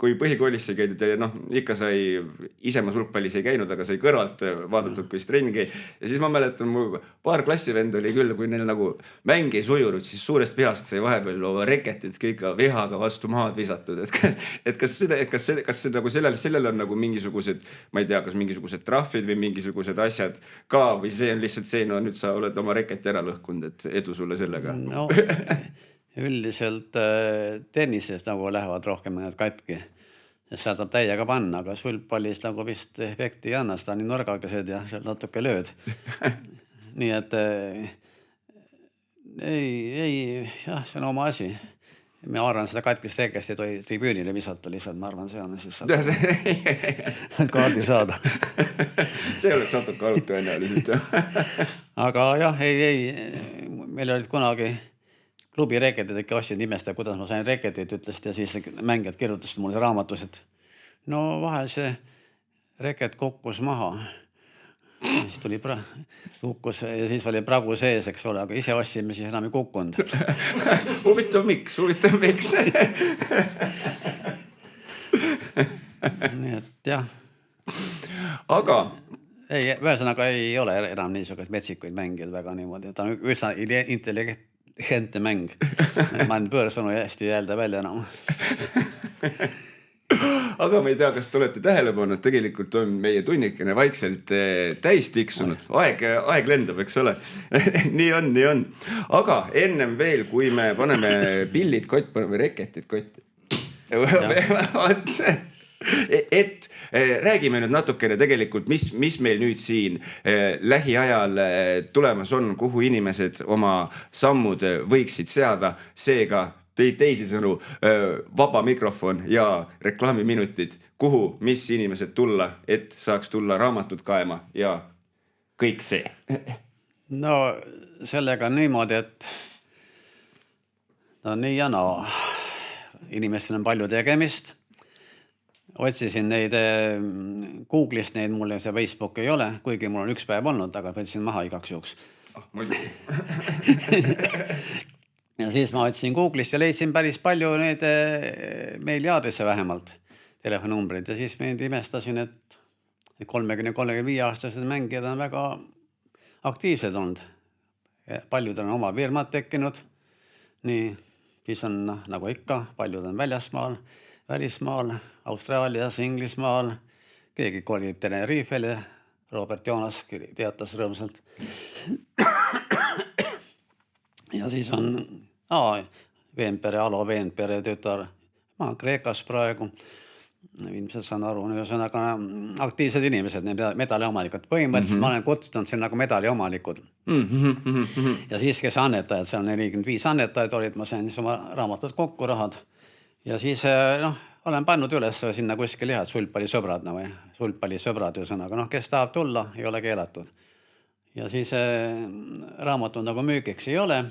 kui põhikoolis sai käidud ja ikka sai, ise ma sulgpallis ei käinud, aga sai kõrvalt vaadatud, kui trenni käi. Ja siis ma mäletan, mu paar klassivend oli küll, kui neil nagu mäng ei sujunud, siis suurest vihast sai vahepeal reketid kõik vihaga vastu maad visatud. Et kas nagu sellel on nagu mingisugused, ma ei tea, kas mingisugused trahvid või mingisugused asjad ka või see on lihtsalt see, nüüd sa oled oma reketi ära lõhkunud, et edu sulle sellega. No, üldiselt tennises nagu lähevad rohkem need katki. Seal saab täiega panna, aga sulgpallis nagu vist efekti ei anna, seda nii nurgakesed ja seal natuke lööd. Nii et see on oma asi. Ma arvan, seda katkist rekest ei tohi tribüünile visata lihtsalt, ma arvan, see on siis kaardi saada. See oleks natuke arutu tõenäoliselt. Aga jah, meil olid kunagi klubi reketid ikka ostsid nimesta, kuidas ma sain reketit, ütlesid ja siis mängijad kirjutasid mulle raamatus, et vahel see reket kukkus maha. Siis tuli kukkus ja siis oli pragu sees, eks ole, aga ise ostsime siis enam ei kukkunud. Huvitav miks? Nii et jah. Aga ühesõnaga ei ole enam niisugust metsikuid mängijad väga niimoodi. Ta on üsna intelligentne mäng. Ma olen pöörsõnu hästi ei jäälda välja enam. Aga ma ei tea, kas te olete tähele pannud, tegelikult on meie tunnikene vaikselt täis tiksunud. Aeg lendab, eks ole. Nii on. Aga ennem veel, kui me paneme pillid kotti, paneme reketid kotti. Et räägime nüüd natukene tegelikult, mis meil nüüd siin lähiajal tulemas on, kuhu inimesed oma sammud võiksid seada, seega teisisõnu vaba mikrofon ja reklaamiminutid, kuhu, mis inimesed tulla, et saaks tulla raamatut kaema ja kõik see. No sellega on niimoodi, et nii ja inimestel on palju tegemist. Otsisin neid Google'ist, neid mulle see Facebook ei ole, kuigi mul on üks päev olnud, aga võtsin maha igaks juhuks. Ja siis ma otsisin Google'ist ja leidsin päris palju neid meiliaadrisse vähemalt telefoninumbrid ja siis mind imestasin, et 30-35 aastased mängijad on väga aktiivsed olnud. Paljud on oma firmad tekkinud. Nii, siis on nagu ikka, paljud on välismaal, Austraalias, Inglismaal, keegi kolib Tenerifele, Robert Joonas teatas rõõmsalt. Ja siis on Veenpere tütar, ma olen Kreekas praegu, ilmselt saan aru, ühesõnaga aktiivsed inimesed, need medaliomanikud. Põhimõtteliselt ma olen kutsunud siin nagu medaliomanikud. Ja siis, kes annetajad, seal 45 annetajad olid, ma sain siis oma raamatud kokku rahad. Ja siis olen pannud üles sinna kuskil jah, sulgpallisõbrad, ühesõnaga, kes tahab tulla, ei ole keelatud. Ja siis raamatut nagu müügiks ei ole.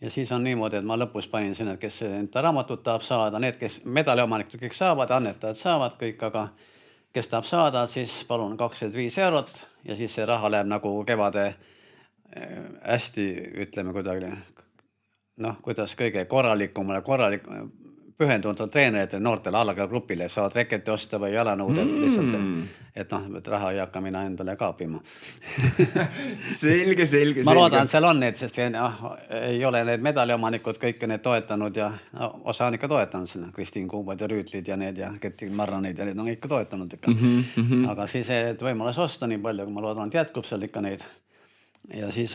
Ja siis on niimoodi, et ma lõpus panin sinna, kes enda raamatut tahab saada, need, kes medaliomanikud kõik saavad, annetajad saavad kõik, aga kes tahab saada, siis palun 25 eurot ja siis see raha läheb nagu kevade hästi, ütleme kuidagi, kuidas kõige korralikumale pühendunud treenerid noortele allagrupile, saavad reketi osta või jalanõudel lihtsalt, et noh, et raha ei hakka mina endale kaapima. Selge. Ma loodan, seal on need, sest ei ole need medaliomanikud kõike need toetanud ja osa on ikka toetanud sinna, Kristiin Kuubad ja Rüütlid ja need ja Kettin Marranid ja need on ikka toetanud ikka. Aga siis, et võimalus osta nii palju, kui ma loodan, et jätkub seal ikka neid. Ja siis,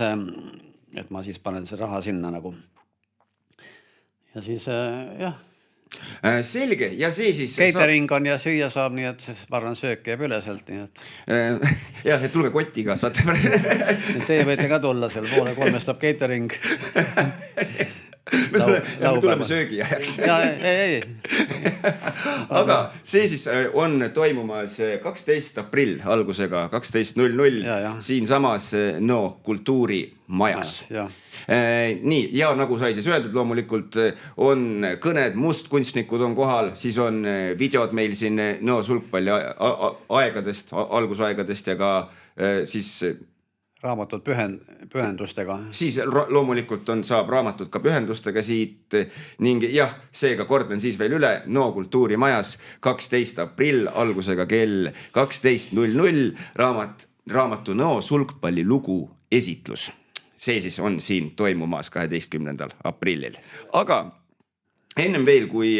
et ma siis panen see raha sinna nagu. Ja siis, jah. Selge, ja see siis... Catering on ja süüa saab, nii et ma arvan, söök jääb üle sealt, nii et... jah, et tulge kotiga, saate... Teie võite ka tulla seal, 2:30 saab catering. Me tuleme söögi ajaks. Ei. Aga see siis on toimumas 12. aprill algusega 12.00 siin samas Kultuurimajas. Nii, ja nagu sai siis öeldud, loomulikult on kõned, mustkunstnikud on kohal, siis on videod meil siin sulgpalli aegadest, algusaegadest ja ka siis... Raamatud pühendustega. Siis loomulikult saab raamatud ka pühendustega siit ning jah, seega kordan siis veel üle, Kultuurimajas 12. aprill algusega kell 12.00 raamatu sulgpalli lugu esitlus. See siis on siin toimumas 12. aprillil. Aga ennem veel, kui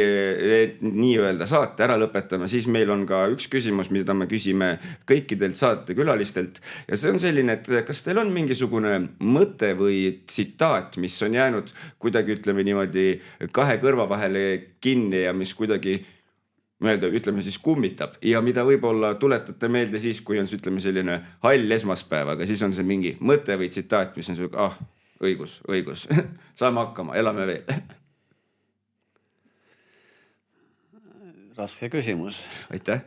nii-öelda saate ära lõpetame, siis meil on ka üks küsimus, mida me küsime kõikidelt saatekülalistelt. Ja see on selline, et kas teil on mingisugune mõte või tsitaat, mis on jäänud kuidagi, ütleme niimoodi, kahe kõrva vahele kinni ja mis kuidagi, ütleme siis kummitab ja mida võib-olla tuletate meelde siis, kui on ütleme selline hall esmaspäev, aga siis on see mingi mõte või tsitaat, mis on selline, õigus, saame hakkama, elame veel. Raske küsimus. Aitäh.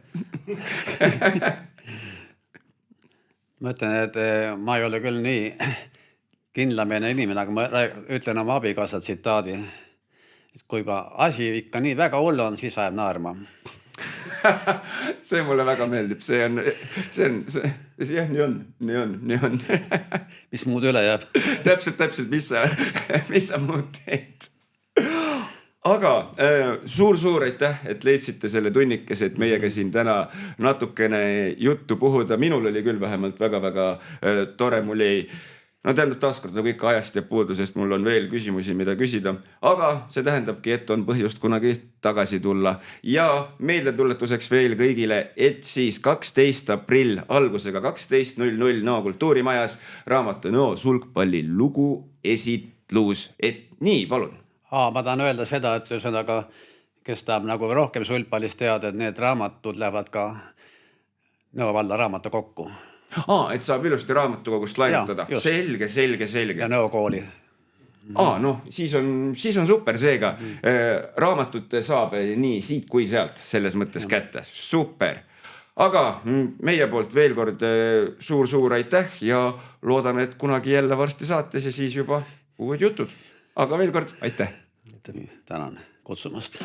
Ma ütlen, et ma ei ole küll nii kindlameelne inimene, aga ma ütlen oma abikaasa tsitaadi. Et kui asi ikka nii väga hull on, siis ajab naerma. See mulle väga meeldib. See on, jah, nii on. Mis muud üle jääb? Täpselt, mis sa muud teed. Aga suur aitäh, et leidsite selle tunnikese, et meiega siin täna natukene juttu puhuda. Minul oli küll vähemalt väga-väga tore, mul ei, tähendab taaskord nagu ikka ajast ja puudusest, mul on veel küsimusi, mida küsida, aga see tähendabki, et on põhjust kunagi tagasi tulla. Ja meeldetuletuseks veel kõigile, et siis 12. aprill algusega 12.00 Kultuurimajas raamatu sulgpalli lugu esitlus. Et nii, palun. Ma tahan öelda seda, et ühesõnaga, kes tahab nagu rohkem sulgpallist teada, et need raamatud lähevad ka Nõo valla raamatukokku. Et saab ilusti raamatukogust laenutada. Selge. Ja Nõo kooli. Siis on super seega. Raamatut saab nii siit kui sealt selles mõttes kätte. Super. Aga meie poolt veel kord suur aitäh ja loodame, et kunagi jälle varsti saates ja siis juba uued jutud. Aga veel kord aitäh. Tänan kutsumast.